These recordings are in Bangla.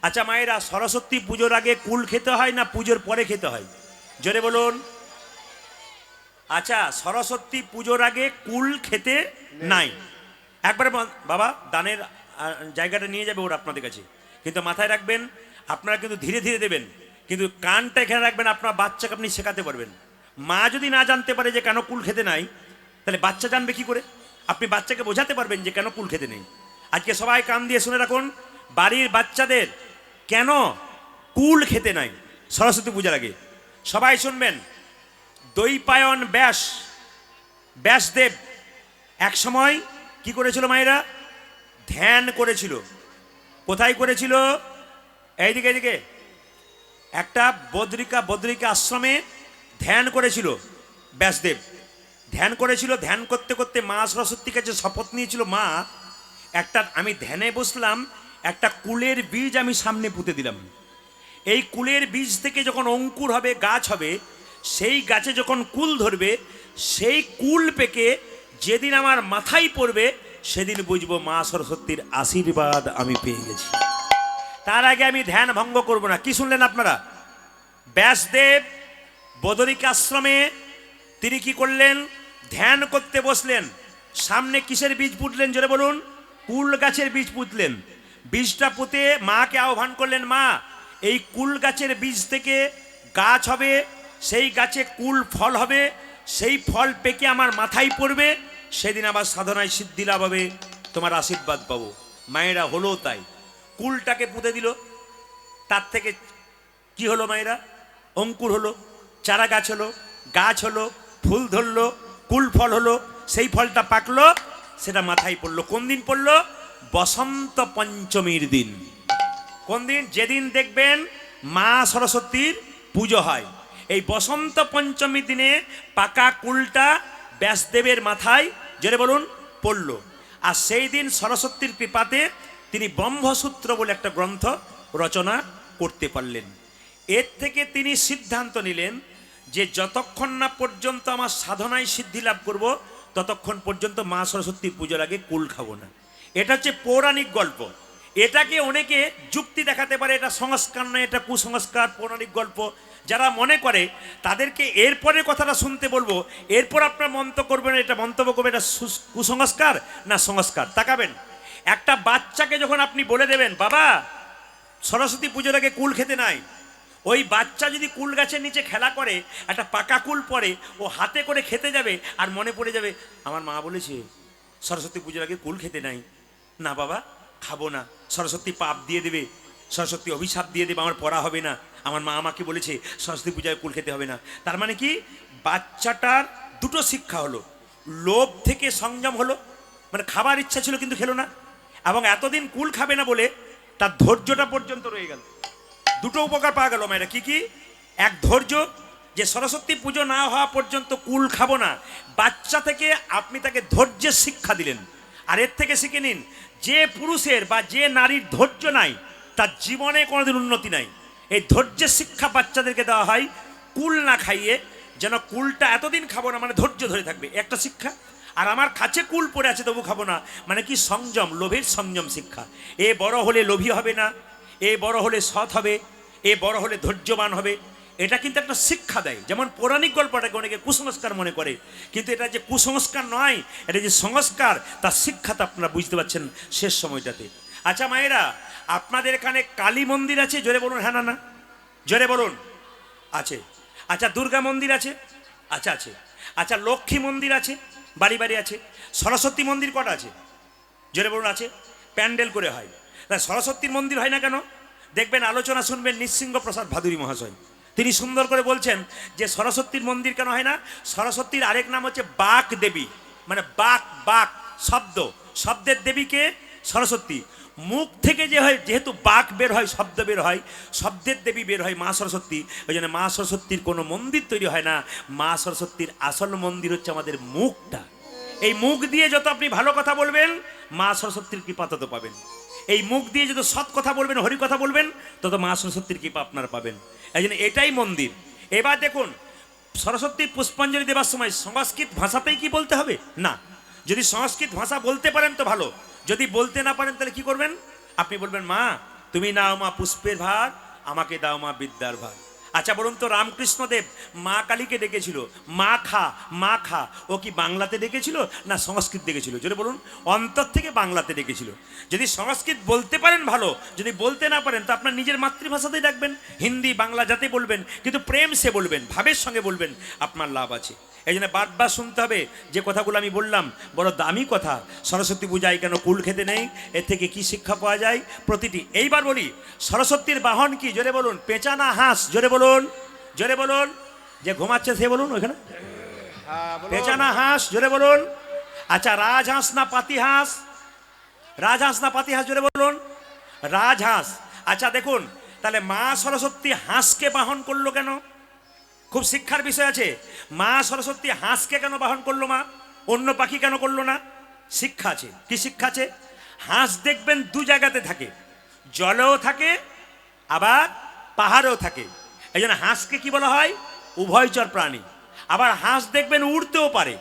আচ্ছা মায়েরা, সরস্বতী পুজোর আগে কুল খেতে হয় না পুজোর পরে খেতে হয়? জোরে বলুন। আচ্ছা, সরস্বতী পুজোর আগে কুল খেতে নাই। একবারে বাবা দানের জায়গাটা নিয়ে যাবে ওরা আপনাদের কাছে, কিন্তু মাথায় রাখবেন আপনারা কিন্তু ধীরে ধীরে দেবেন, কিন্তু কানটা এখানে রাখবেন। আপনার বাচ্চাকে আপনি শেখাতে পারবেন। মা যদি না জানতে পারে যে কেন কুল খেতে নাই, তাহলে বাচ্চা জানবে কি করে? আপনি বাচ্চাকে বোঝাতে পারবেন যে কেন কুল খেতে নেই। আজকে সবাই কান দিয়ে শুনে রাখুন, বাড়ির বাচ্চাদের কেন কুল খেতে নাই সরস্বতী পূজার আগে। সবাই শুনবেন। দৈপায়ন ব্যাসদেব এক সময় কি করেছিল মায়েরা? ধ্যান করেছিল। কোথায় করেছিল? এইদিকে এইদিকে একটা বদ্রিকা আশ্রমে ধ্যান করেছিল ব্যাসদেব। ধ্যান করেছিল, ধ্যান করতে করতে মা সরস্বতীর কাছে শপথ নিয়েছিল, মা একটা আমি ধ্যানে বসলাম, একটা কুলের বীজ আমি সামনে পুঁতে দিলাম। এই কুলের বীজ থেকে যখন অঙ্কুর হবে, গাছ হবে, সেই গাছে যখন কুল ধরবে, সেই কুল পেকে যেদিন আমার মাথায় পড়বে, সেদিন বুঝবো মা সরস্বতীর আশীর্বাদ আমি পেয়ে গেছি। তার আগে আমি ধ্যান ভঙ্গ করব না। কি শুনলেন আপনারা? ব্যাসদেব বদরিকা আশ্রমে তিনি কি করলেন? ধ্যান করতে বসলেন। সামনে কিসের বীজ পুঁতলেন? জোরে বলুন। কুল গাছের বীজ পুঁতলেন। বীজটা পুঁতে মাকে আহ্বান করলেন, মা এই কুল গাছের বীজ থেকে গাছ হবে, সেই গাছে কুল ফল হবে, সেই ফল পেকে আমার মাথায় পড়বে, সেদিন আবার সাধনায় সিদ্ধি লাভ হবে, তোমার আশীর্বাদ পাবো। মায়েরা হলো তাই, কুলটাকে পুঁতে দিল। তার থেকে কি হলো মায়েরা? অঙ্কুর হলো, চারা গাছ হলো, গাছ হলো, ফুল ধরলো, কুল ফল হলো, সেই ফলটা পাকলো, সেটা মাথায় পড়লো। কোন দিন পড়লো? বসন্ত পঞ্চমীর দিন। কোন দিন? যেদিন দেখবেন মা সরস্বতীর পুজো হয়, এই বসন্ত পঞ্চমীর দিনে পাকা কুলটা ব্যাসদেবের মাথায়, জেরে বলুন, পড়লো। আর সেই দিন সরস্বতীর কৃপাতে তিনি ব্রহ্মসূত্র বলে একটা গ্রন্থ রচনা করতে পারলেন। এর থেকে তিনি সিদ্ধান্ত নিলেন যে যতক্ষণ না পর্যন্ত আমার সাধনায় সিদ্ধি লাভ করব, ততক্ষণ পর্যন্ত মা সরস্বতীর পুজোর আগে কুল খাবো না। এটা হচ্ছে পৌরাণিক গল্প। এটাকে অনেকে যুক্তি দেখাতে পারে এটা সংস্কার নয়, এটা কুসংস্কার, পৌরাণিক গল্প। যারা মনে করে তাদেরকে এরপরে কথাটা শুনতে বলবো, এরপর আপনার মন্তব্য করবেন, এটা মন্তব্য করবেন এটা কুসংস্কার না সংস্কার। তাকাবেন, একটা বাচ্চাকে যখন আপনি বলে দেবেন, বাবা সরস্বতী পুজোর আগে কুল খেতে নাই, ওই বাচ্চা যদি কুল গাছের নিচে খেলা করে, একটা পাকা কুল পরে, ও হাতে করে খেতে যাবে, আর মনে পড়ে যাবে আমার মা বলেছে সরস্বতী পুজোর আগে কুল খেতে নাই, না বাবা খাবো না, সরস্বতী পাপ দিয়ে দেবে, সরস্বতী অভিশাপ দিয়ে দেবে, আমার পড়া হবে না, আমার মা আমাকে বলেছে সরস্বতী পূজায় কুল খেতে হবে না। তার মানে কি? বাচ্চাটার দুটো শিক্ষা হলো, লোভ থেকে সংযম হলো, মানে খাবার ইচ্ছা ছিল কিন্তু খেলো না, এবং এতদিন কুল খাবে না বলে তার ধৈর্যটা পর্যন্ত রয়ে গেল। দুটো উপকার পাওয়া গেল মায়েরা। কি কি? এক, ধৈর্য, যে সরস্বতী পুজো না হওয়া পর্যন্ত কুল খাবো না, বাচ্চা থেকে আপনি তাকে ধৈর্যের শিক্ষা দিলেন। আর এর থেকে শিখে নিন, যে পুরুষের বা যে নারীর ধৈর্য নাই, তার জীবনে কোনোদিন উন্নতি নাই। এই ধৈর্যের শিক্ষা বাচ্চাদেরকে দেওয়া হয় কুল না খাইয়ে, যেন কুলটা এতদিন খাবো না, মানে ধৈর্য ধরে থাকবে, একটা শিক্ষা। আর আমার কাছে কুল পড়ে আছে তবু খাবো না, মানে কি? সংযম, লোভের সংযম শিক্ষা। এ বড় হলে লোভী হবে না, এ বড় হলে সৎ হবে, এ বড় হলে ধৈর্যবান হবে। এটা কিন্তু একটা শিক্ষা দেয়। যেমন পৌরাণিক গল্পটাকে অনেকে কুসংস্কার মনে করে, কিন্তু এটা যে কুসংস্কার নয়, এটা যে সংস্কার, তার শিক্ষাটা আপনারা বুঝতে পারছেন শেষ সময়টাতে। আচ্ছা মায়েরা, আপনাদের এখানে কালী মন্দির আছে? জোরে বলুন হ্যাঁ না না, জোরে বলুন। আছে। আচ্ছা দুর্গা মন্দির আছে? আচ্ছা আছে। আচ্ছা লক্ষ্মী মন্দির আছে? বাড়ি বাড়ি আছে। সরস্বতী মন্দির কটা আছে? জোরে বলুন। আছে। প্যান্ডেল করে হয়। তা সরস্বতীর মন্দির হয় না কেন? দেখবেন, আলোচনা শুনবেন নৃসিংহ প্রসাদ ভাদুরী মহাশয়, তিনি সুন্দর করে বলছেন যে সরস্বতীর মন্দির কেন হয় না। সরস্বতীর আরেক নাম হচ্ছে বাক দেবী, মানে বাক শব্দ, শব্দের দেবীকে সরস্বতী। মুখ থেকে যে হয়, যেহেতু বাক বের হয়, শব্দ বের হয়, শব্দের দেবী বের হয় মা সরস্বতী। ওই জন্য মা সরস্বতীর কোনো মন্দির তৈরি হয় না। মা সরস্বতীর আসল মন্দির হচ্ছে আমাদের মুখটা। এই মুখ দিয়ে যত আপনি ভালো কথা বলবেন, মা সরস্বতীর কৃপা তত পাবেন। এই মুখ দিয়ে যত সৎ কথা বলবেন, হরি কথা বলবেন, তত মা সরস্বতীর কৃপা আপনারা পাবেন। এই জন্য এটাই মন্দির। এবার দেখুন, সরস্বতী পুষ্পাঞ্জলি দেওয়ার সময় সংস্কৃত ভাষাতেই কি বলতে হবে? না। যদি সংস্কৃত ভাষা বলতে পারেন তো ভালো, যদি বলতে না পারেন তাহলে কি করবেন? আপনি বলবেন, মা তুমি নাও মা পুষ্পের ভার, আমাকে দাও মা বিদ্যার ভার। আচ্ছা বলুন তো, রামকৃষ্ণদেব মা কালীকে ডেকেছিল মা খা মা খা, ও কি বাংলাতে ডেকেছিল না সংস্কৃত ডেকেছিল? যদি বলুন, অন্তর থেকে বাংলাতে ডেকেছিল। যদি সংস্কৃত বলতে পারেন ভালো, যদি বলতে না পারেন তো আপনার নিজের মাতৃভাষাতেই ডাকবেন, হিন্দি বাংলা যাতে বলবেন, কিন্তু প্রেম সে বলবেন, ভাবের সঙ্গে বলবেন, আপনার লাভ আছে। এই জন্য বারবার শুনতে হবে যে কথাগুলো আমি বললাম, বড় দামি কথা। সরস্বতী পূজায় কেন কুল খেতে নেই, এর থেকে কি শিক্ষা পাওয়া যায় প্রতিটি। এইবার বলি, সরস্বতীর বাহন কি? জোরে বলুন। পেঁচা না হাঁস? জোরে বলুন, জোরে বলুন। যে ঘুমাচ্ছে সে বলুন ওইখানে, পেঁচা না হাঁস? জোরে বলুন। আচ্ছা, রাজহাঁস না পাতি হাঁস? রাজহাঁস না পাতি হাঁস? জোরে বলুন। রাজহাঁস। আচ্ছা দেখুন, তাহলে মা সরস্বতী হাঁসকে বাহন করলো কেন? খুব শিক্ষার বিষয় আছে। মা সরস্বতী হাঁসকে কেন বাহন করলো মা, অন্য পাখি কেন করলো না? শিক্ষা আছে। কি শিক্ষা আছে? হাঁস দেখবেন দু জায়গাতে থাকে, জলেও থাকে আবার পাহাড়েও থাকে। এই জন্য হাঁসকে কি বলা হয়? উভয়চর প্রাণী। আবার হাঁস দেখবেন উড়তেও পারে,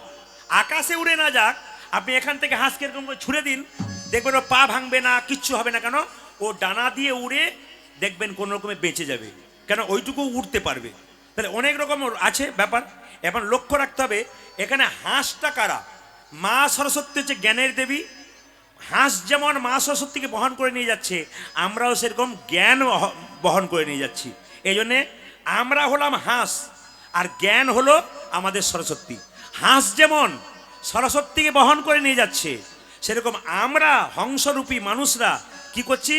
আকাশে উড়ে না যাক, আপনি এখান থেকে হাঁসকে এরকম করে ছুড়ে দিন, দেখবেন ও পা ভাঙবে না, কিচ্ছু হবে না। কেন? ও ডানা দিয়ে উড়ে দেখবেন কোন রকমে বেঁচে যাবে, কেন ওইটুকু উড়তে পারবে। তাহলে অনেক রকম আছে ব্যাপার। এখন লক্ষ্য রাখতে হবে এখানে হাঁসটা কারা? মা সরস্বতী হচ্ছে জ্ঞানের দেবী। হাঁস যেমন মা সরস্বতীকে বহন করে নিয়ে যাচ্ছে, আমরাও সেরকম জ্ঞান বহন করে নিয়ে যাচ্ছি। এই জন্যে আমরা হলাম হাঁস, আর জ্ঞান হলো আমাদের সরস্বতী। হাঁস যেমন সরস্বতীকে বহন করে নিয়ে যাচ্ছে, সেরকম আমরা হংসরূপী মানুষরা কি করছি?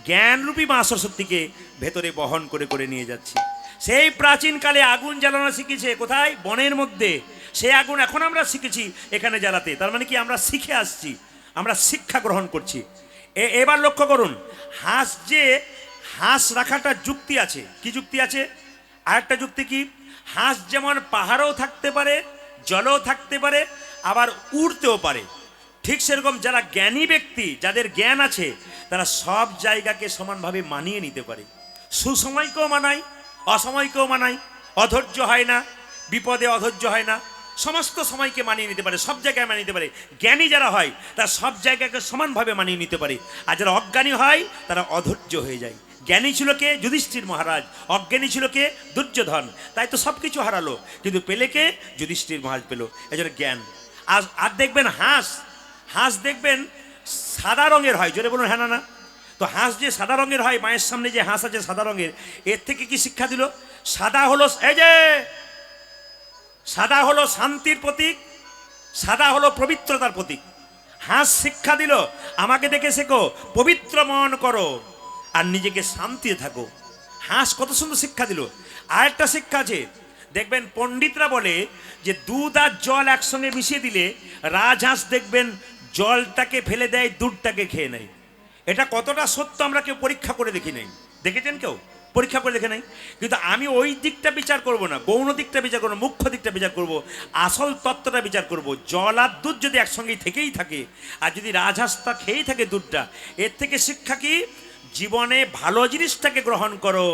জ্ঞানরূপী মা সরস্বতীকে ভেতরে বহন করে করে নিয়ে যাচ্ছি। সেই প্রাচীনকালে আগুন জ্বালানো শিখেছে কোথায়? বনের মধ্যে। সেই আগুন এখন আমরা শিখেছি এখানে জ্বালাতে। তার মানে কি? আমরা শিখে আসছি, আমরা শিক্ষা গ্রহণ করছি। এবার লক্ষ্য করুন, হাঁস যে হাঁস রাখাটা যুক্তি আছে। কি যুক্তি আছে? আরেকটা যুক্তি কি? হাঁস যেমন পাহাড়েও থাকতে পারে, জলেও থাকতে পারে, আবার উড়তেও পারে। ঠিক সেরকম যারা জ্ঞানী ব্যক্তি, যাদের জ্ঞান আছে, তারা সব জায়গাকে সমানভাবে মানিয়ে নিতে পারে। সুসময়কেও মানায়, অসময়কেও মানায়, অধৈর্য হয় না, বিপদে অধৈর্য হয় না, সমস্ত সময়কে মানিয়ে নিতে পারে, সব জায়গায় মানিয়ে নিতে পারে। জ্ঞানী যারা হয় তারা সব জায়গাকে সমানভাবে মানিয়ে নিতে পারে। আর যারা অজ্ঞানী হয় তারা অধৈর্য হয়ে যায়। জ্ঞানী ছিল কে? যুধিষ্ঠির মহারাজ। অজ্ঞানী ছিল কে? দুর্যোধন। তাই তো সব কিছু হারালো, কিন্তু পেলে কে? যুধিষ্ঠির মহারাজ পেল। এই জন্য জ্ঞান। আর দেখবেন হাঁস, হাঁস দেখবেন সাদা রঙের হয়। জোরে বলুন হ্যাঁ না না? তো হাঁস যে সাদা রঙের হয়, মায়ের সামনে যে হাঁস আছে সাদা রঙের, এর থেকে কি শিক্ষা দিল? সাদা হলো, এই যে সাদা হলো শান্তির প্রতীক, সাদা হলো পবিত্রতার প্রতীক। হাঁস শিক্ষা দিল, আমাকে দেখে শেখো, পবিত্র মন করো আর নিজেকে শান্তিতে থাকো। হাঁস কত সুন্দর শিক্ষা দিল। আরেকটা শিক্ষা আছে, দেখবেন পণ্ডিতরা বলে যে দুধ আর জল একসঙ্গে মিশিয়ে দিলে রাজহাঁস দেখবেন জলটাকে ফেলে দেয়, দুধটাকে খেয়ে নেয়। এটা কতটা সত্য আমরা কেউ পরীক্ষা করে দেখি নাই। দেখেছেন কেউ? পরীক্ষা করে দেখে নাই। কিন্তু আমি ওই দিকটা বিচার করব না, গৌণ দিকটা বিচার করবো, মুখ্য দিকটা বিচার করব, আসল তত্ত্বটা বিচার করব। জল আর দুধ যদি একসঙ্গেই থেকেই থাকে, আর যদি রাজহাঁসটা খেয়েই থাকে দুধটা, এর থেকে শিক্ষা কি? জীবনে ভালো জিনিসটাকে গ্রহণ করো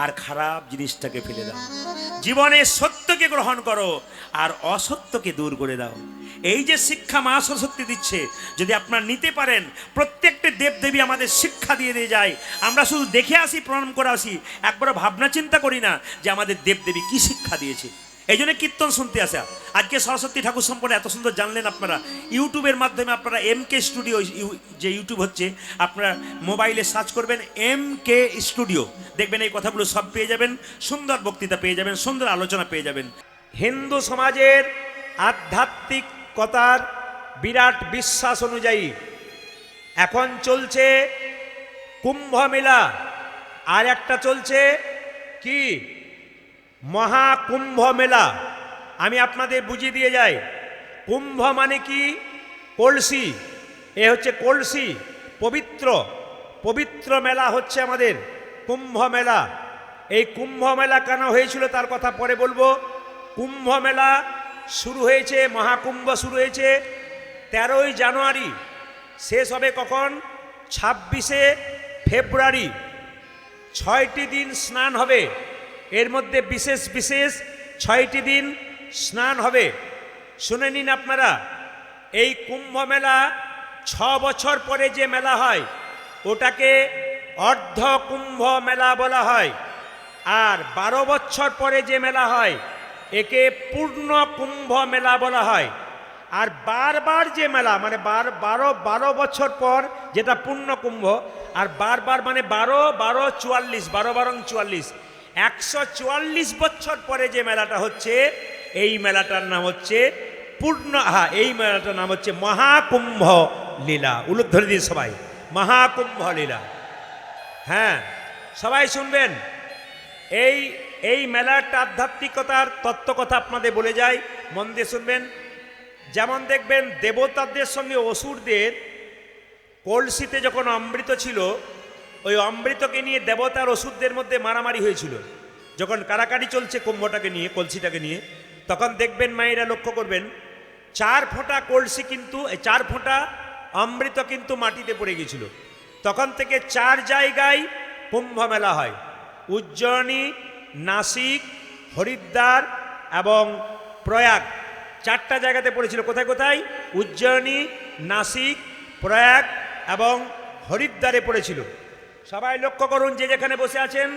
আর খারাপ জিনিসটাকে ফেলে দাও। জীবনে সত্যকে গ্রহণ করো আর অসত্যকে দূর করে দাও। এই যে শিক্ষা মা সরস্বতী দিচ্ছে, যদি আপনারা নিতে পারেন, প্রত্যেকটা দেবদেবী আমাদের শিক্ষা দিয়ে দিয়ে যায়। আমরা শুধু দেখে আসি, প্রণাম করে আসি, একবারও ভাবনা চিন্তা করি না যে আমাদের দেবদেবী কি শিক্ষা দিয়েছে। এই জন্য কীর্তন শুনতে আসা। আজকে সরস্বতী ঠাকুর সম্পর্কে এত সুন্দর জানলেন আপনারা। ইউটিউবের মাধ্যমে আপনারা MK স্টুডিও, যে ইউটিউব হচ্ছে, আপনারা মোবাইলে সার্চ করবেন MK স্টুডিও, দেখবেন এই কথাগুলো সব পেয়ে যাবেন, সুন্দর বক্তৃতা পেয়ে যাবেন, সুন্দর আলোচনা পেয়ে যাবেন। হিন্দু সমাজের আধ্যাত্মিকতার বিরাট বিশ্বাস অনুযায়ী এখন চলছে কুম্ভ মেলা, আর একটা চলছে কি? মহাকুম্ভ মেলা। আমি আপনাদের বুঝিয়ে দিয়ে যাই। কুম্ভ মানে কি? কলসি। এ হচ্ছে কলসি, পবিত্র পবিত্র মেলা হচ্ছে আমাদের কুম্ভ মেলা। এই কুম্ভ মেলা কেন হয়েছিল তার কথা পরে বলবো। কুম্ভ মেলা শুরু হয়েছে, মহাকুম্ভ শুরু হয়েছে 13ই জানুয়ারি, শেষ হবে কখন? 26শে ফেব্রুয়ারি। 6টি দিন স্নান হবে, এর মধ্যে বিশেষ বিশেষ 6টি দিন স্নান হবে। শুনে নিন আপনারা, এই কুম্ভ মেলা 6 বছর পরে যে মেলা হয় ওটাকে অর্ধ কুম্ভ মেলা বলা হয়। আর 12 বছর পরে যে মেলা হয় একে পূর্ণ কুম্ভ মেলা বলা হয়। আর বারবার যে মেলা মানে 12 বছর পর যেটা পূর্ণ কুম্ভ, আর বারবার মানে 12 12 44, 12 বারং 44, 144 বছর পরে যে মেলাটা হচ্ছে এই মেলাটার নাম হচ্ছে এই মেলাটার নাম হচ্ছে মহাকুম্ভ লীলা। উলুধ্বনি দিন সবাই, মহাকুম্ভ লীলা। হ্যাঁ, সবাই শুনবেন। এই মেলাটা আধ্যাত্মিকতার তত্ত্ব কথা আপনাদের বলে যায়, মন দিয়ে শুনবেন। যেমন দেখবেন দেবতাদের সঙ্গে অসুরদের কলসিতে যখন অমৃত ছিল, ওই অমৃতকে নিয়ে দেবতার অসুরদের মধ্যে মারামারি হয়েছিল। যখন কারাকারি চলছে কুম্ভটাকে নিয়ে, কলসিটাকে নিয়ে, তখন দেখবেন মায়েরা লক্ষ্য করবেন 4 ফোঁটা কলসি কিন্তু 4 ফোঁটা অমৃত কিন্তু মাটিতে পড়ে গেছিল। তখন থেকে 4 জায়গায় কুম্ভ মেলা হয়। উজ্জয়িনী, নাসিক, হরিদ্বার এবং প্রয়াগ, 4টা জায়গাতে পড়েছিল। কোথায় কোথায়? উজ্জয়িনী, নাসিক, প্রয়াগ এবং হরিদ্বারে পড়েছিল। সবাই লক্ষ্য করুন, যে যেখানে বসে আছেন,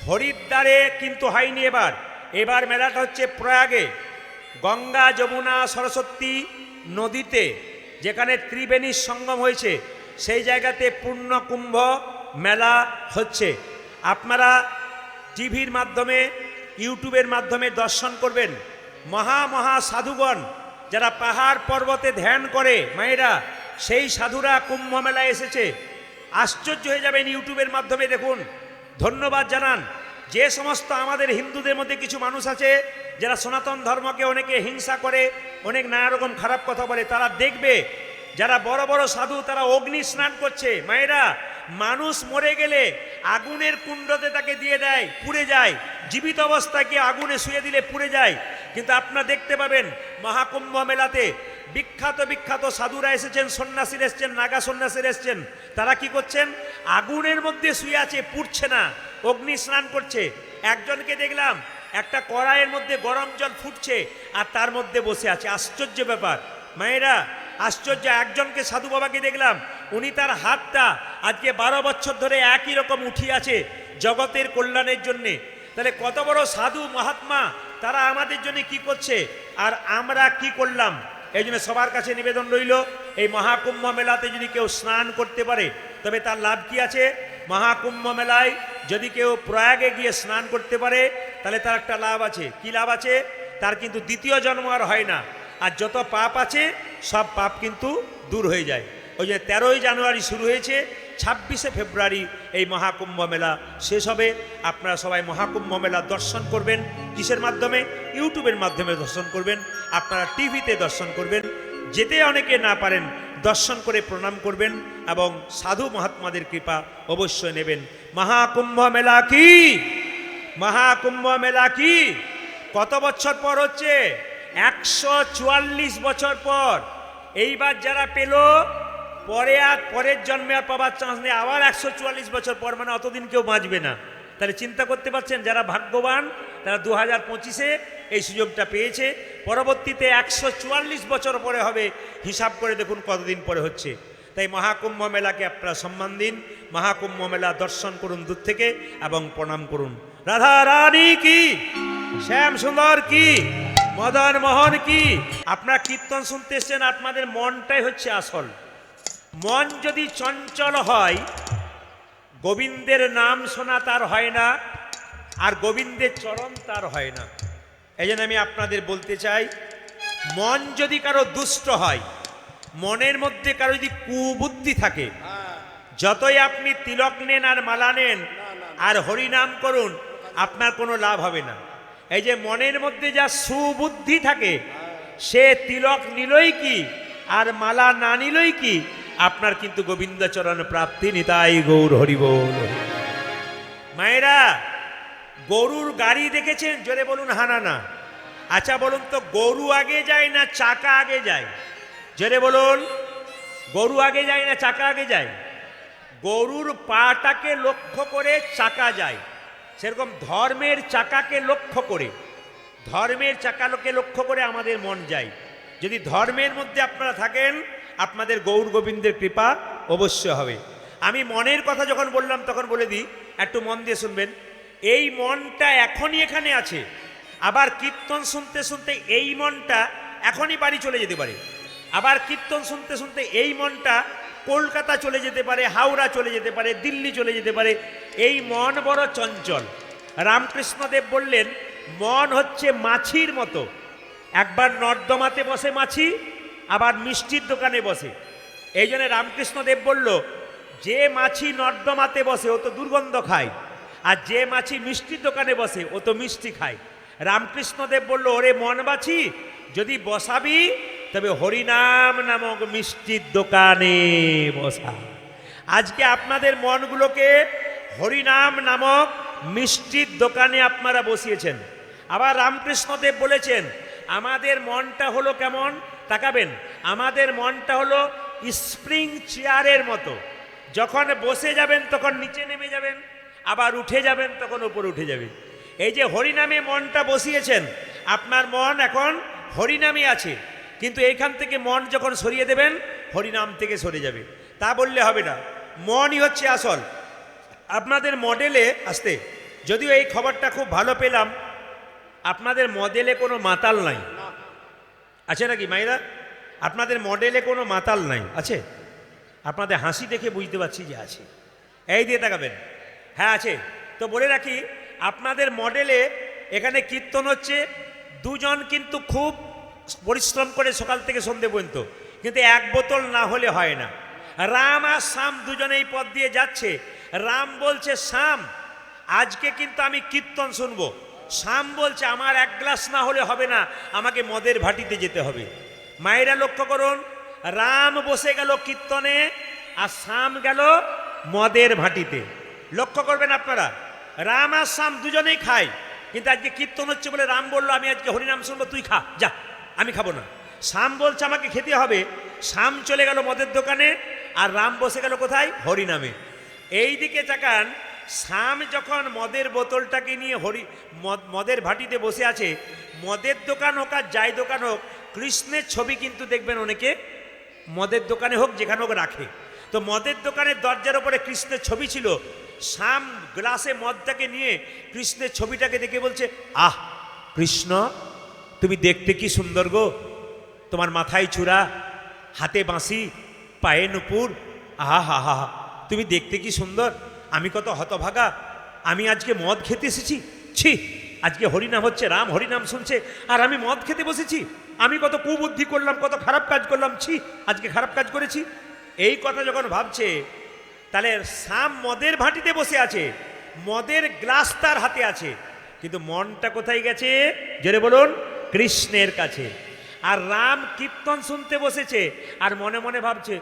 হরিদ্বারে কিন্তু হয়নি এবার মেলাটা হচ্ছে প্রয়াগে, গঙ্গা যমুনা সরস্বতী নদীতে, যেখানে ত্রিবেণীর সঙ্গম হয়েছে, সেই জায়গাতে পূর্ণ কুম্ভ মেলা হচ্ছে। আপনারা টিভির মাধ্যমে, ইউটিউবের মাধ্যমে দর্শন করবেন। মহা সাধুগণ যারা পাহাড় পর্বতে ধ্যান করে মায়েরা, সেই সাধুরা কুম্ভ মেলায় এসেছে। আশ্চর্য হয়ে যাবেন, ইউটিউবের মাধ্যমে দেখুন। ধন্যবাদ জানান যে সমস্ত আমাদের হিন্দুদের মধ্যে কিছু মানুষ আছে যারা সনাতন ধর্মকে অনেকে হিংসা করে, অনেক নানা রকম খারাপ কথা বলে, তারা দেখবে যারা বড় বড় সাধু তারা অগ্নি স্নান করছে। মায়েরা, মানুষ মরে গেলে আগুনের কুণ্ডতে তাকে দিয়ে দেয়, পুড়ে যায়। জীবিত অবস্থাকে আগুনে শুয়ে দিলে পুড়ে যায়। কিন্তু আপনারা দেখতে পাবেন মহাকুম্ভ মেলাতে বিখ্যাত সাধুরা এসেছেন, সন্ন্যাসীরা এসেছেন, নাগা সন্ন্যাসীরা এসেছেন। তারা কি করছেন? আগুনের মধ্যে শুয়ে আছে, পুড়ছে না, অগ্নি স্নান করছে। একজনকে দেখলাম একটা কড়াইয়ের মধ্যে গরম জল ফুটছে আর তার মধ্যে বসে আছে। আশ্চর্য ব্যাপার মায়েরা, আশ্চর্য। একজনকে সাধু বাবাকে দেখলাম, উনি তার হাতটা আজকে 12 বছর ধরে একই রকম উঠিয়ে আছে জগতের কল্যাণের জন্যে। তাহলে কত বড় সাধু মহাত্মা, তারা আমাদের জন্য কি করছে আর আমরা কি করলাম? এই জন্য সবার কাছে নিবেদন রইল, এই মহাকুম্ভ মেলাতে যদি কেউ স্নান করতে পারে তবে তার লাভ কি আছে? মহাকুম্ভ মেলায় যদি কেউ প্রয়াগে গিয়ে স্নান করতে পারে তাহলে তার একটা লাভ আছে। কি লাভ আছে? তার কিন্তু দ্বিতীয় জন্ম আর হয় না, আর যত পাপ আছে সব পাপ কিন্তু দূর হয়ে যায়। ওই যে 13ই জানুয়ারি শুরু হয়েছে, 26শে ফেব্রুয়ারি এই মহাকুম্ভ মেলা শেষ হবে। আপনারা সবাই মহাকুম্ভ মেলা দর্শন করবেন। কিসের মাধ্যমে? ইউটিউবের মাধ্যমে দর্শন করবেন, আপনারা টিভিতে দর্শন করবেন। যেতে অনেকে না পারেন, দর্শন করে প্রণাম করবেন এবং সাধু মহাত্মাদের কৃপা অবশ্যই নেবেন। মহাকুম্ভ মেলা কি? মহাকুম্ভ মেলা কি? কত বছর পর হচ্ছে? 144 বছর পর। এইবার যারা পেল, পরে আর পরের জন্মে আর পাবার চান্স নেই। আবার 144 বছর পর, মানে অতদিন কেউ বাঁচবে না। তাহলে চিন্তা করতে পারছেন, যারা ভাগ্যবান তারা 2025-এ এই সুযোগটা পেয়েছে। পরবর্তীতে 144 বছর পরে হবে। হিসাব করে দেখুন কতদিন পরে হচ্ছে। তাই মহাকুম্ভ মেলাকে আপনারা সম্মান দিন, মহাকুম্ভ মেলা দর্শন করুন দূর থেকে এবং প্রণাম করুন। রাধা রানী কি, শ্যাম সুন্দর কি, মদন মোহন কি। আপনারা কীর্তন শুনতে এসছেন, আপনাদের মনটাই হচ্ছে আসল। মন যদি চঞ্চল হয়, গোবিন্দের নাম শোনা তার হয় না, আর গোবিন্দের চরণ তার হয় না। এই জন্য আমি আপনাদের বলতে চাই, মন যদি কারো দুষ্ট হয়, মনের মধ্যে কারো যদি কুবুদ্ধি থাকে, যতই আপনি তিলক নেন আর মালা নেন আর হরিনাম করুন, আপনার কোনো লাভ হবে না। এই যে মনের মধ্যে যা সুবুদ্ধি থাকে, সে তিলক নিলই কি আর মালা না নিলই কি, আপনার কিন্তু গোবিন্দচরণ প্রাপ্তি। নিতাই গৌর হরি বল। মায়েরা, গরুর গাড়ি দেখেছেন? জোরে বলুন হানা না। আচ্ছা বলুন তো, গরু আগে যায় না চাকা আগে যায়? জোরে বলুন। গরু আগে যায় না চাকা আগে যায়? গরুর পাটাকে লক্ষ্য করে চাকা যায়, সেরকম ধর্মের চাকাকে লক্ষ্য করে, ধর্মের চাকাকে লক্ষ্য করে আমাদের মন যায়। যদি ধর্মের মধ্যে আপনারা থাকেন, আপনাদের গৌর গোবিন্দের কৃপা অবশ্যই হবে। আমি মনের কথা যখন বললাম তখন বলে দিই, একটু মন দিয়ে শুনবেন। এই মনটা এখনই এখানে আছে, আবার কীর্তন শুনতে শুনতে এই মনটা এখনই বাড়ি চলে যেতে পারে, আবার কীর্তন শুনতে শুনতে এই মনটা কলকাতা চলে যেতে পারে, হাওড়া চলে যেতে পারে, দিল্লি চলে যেতে পারে। এই মন বড় চঞ্চল। রামকৃষ্ণদেব বললেন মন হচ্ছে মাছির মতো, একবার নর্দমাতে বসে মাছি, আবার মিষ্টির দোকানে বসে। এই জন্য রামকৃষ্ণদেব বলল যে মাছি নর্দমাতে বসে ও তো দুর্গন্ধ খায়, আর যে মাছি মিষ্টির দোকানে বসে ও তো মিষ্টি খায়। রামকৃষ্ণদেব বলল ওরে মন বাছি, যদি বসাবি তবে হরিনাম নামক মিষ্টির দোকানে বসা। আজকে আপনাদের মনগুলোকে হরিনাম নামক মিষ্টির দোকানে আপনারা বসিয়েছেন। আবার রামকৃষ্ণদেব বলেছেন আমাদের মনটা হলো কেমন, তাকাবেন, আমাদের মনটা হলো স্প্রিং চেয়ারের মতো। যখন বসে যাবেন তখন নিচে নেমে যাবেন, আবার উঠে যাবেন তখন উপরে উঠে যাবেন। এই যে হরিনামে মনটা বসিয়েছেন, আপনার মন এখন হরিনামে আছে, কিন্তু এইখান থেকে মন যখন সরিয়ে দেবেন হরিনাম থেকে সরে যাবে। তা বললে হবে না, মনই হচ্ছে আসল। আপনাদের মডেলে আসতে, যদিও এই খবরটা খুব ভালো পেলাম, আপনাদের মডেলে কোনো মাতাল নাই, আছে নাকি মায়েরা? আপনাদের মডেলে কোনো মাতাল নাই, আছে? আপনাদের হাসি দেখে বুঝতে পারছি যে আছে। এই দিয়ে তাকাবেন, হ্যাঁ আছে। তো বলে রাখি আপনাদের মডেলে এখানে কীর্তন হচ্ছে, দুজন কিন্তু খুব পরিশ্রম করে সকাল থেকে সন্ধে পর্যন্ত, কিন্তু এক বোতল না হলে হয় না। রাম আর শ্যাম দুজনে এই পথ দিয়ে যাচ্ছে। রাম বলছে শ্যাম আজকে কিন্তু আমি কীর্তন শুনবো। শ্যাম বলছে আমার এক গ্লাস না হলে হবে না, আমাকে মদের ভাটিতে যেতে হবে। মায়েরা লক্ষ্য করুন, রাম বসে গেল কীর্তনে আর শ্যাম গেল মদের ভাটিতে। লক্ষ্য করবেন আপনারা, রাম আর শ্যাম দুজনেই খায়, কিন্তু আজকে কীর্তন হচ্ছে বলে রাম বলল আমি আজকে হরিনাম শুনবো, তুই খা, যা, আমি খাবো না। শ্যাম বলছে আমাকে খেতে হবে, শ্যাম চলে গেল মদের দোকানে আর রাম বসে গেল কোথায়? হরিনামে। এই দিকে তাকান, শ্যাম যখন মদের বোতলটাকে নিয়ে মদের ভাটিতে বসে আছে, মদের দোকান হোক আর যাই দোকান হোক, কৃষ্ণের ছবি কিন্তু দেখবেন অনেকে মদের দোকানে হোক যেখানে হোক রাখে। তো মদের দোকানের দরজার ওপরে কৃষ্ণের ছবি ছিল। শ্যাম গ্লাসে মদটাকে নিয়ে কৃষ্ণের ছবিটাকে দেখে বলছে, আহ কৃষ্ণ তুমি দেখতে কি সুন্দর গো, তোমার মাথায় চূড়া, হাতে বাঁশি, পায়ে নুপুর, আহা হা হা, তুমি দেখতে কি সুন্দর। আমি কত হতভাগা, আমি আজকে মদ খেতে এসেছি, ছি, আজকে হরিনাম হচ্ছে, রাম হরিনাম শুনছে আর আমি মদ খেতে বসেছি, আমি কত কুবুদ্ধি করলাম, কত খারাপ কাজ করলাম, ছি, আজকে খারাপ কাজ করেছি। এই কথা যখন ভাবছে, তাহলে শ্যাম মদের ভাটিতে বসে আছে, মদের গ্লাস তার হাতে আছে, কিন্তু মনটা কোথায় গেছে? জোরে বলুন, কৃষ্ণের কাছে। আর রাম কীর্তন শুনতে বসেছে আর মনে মনে ভাবছে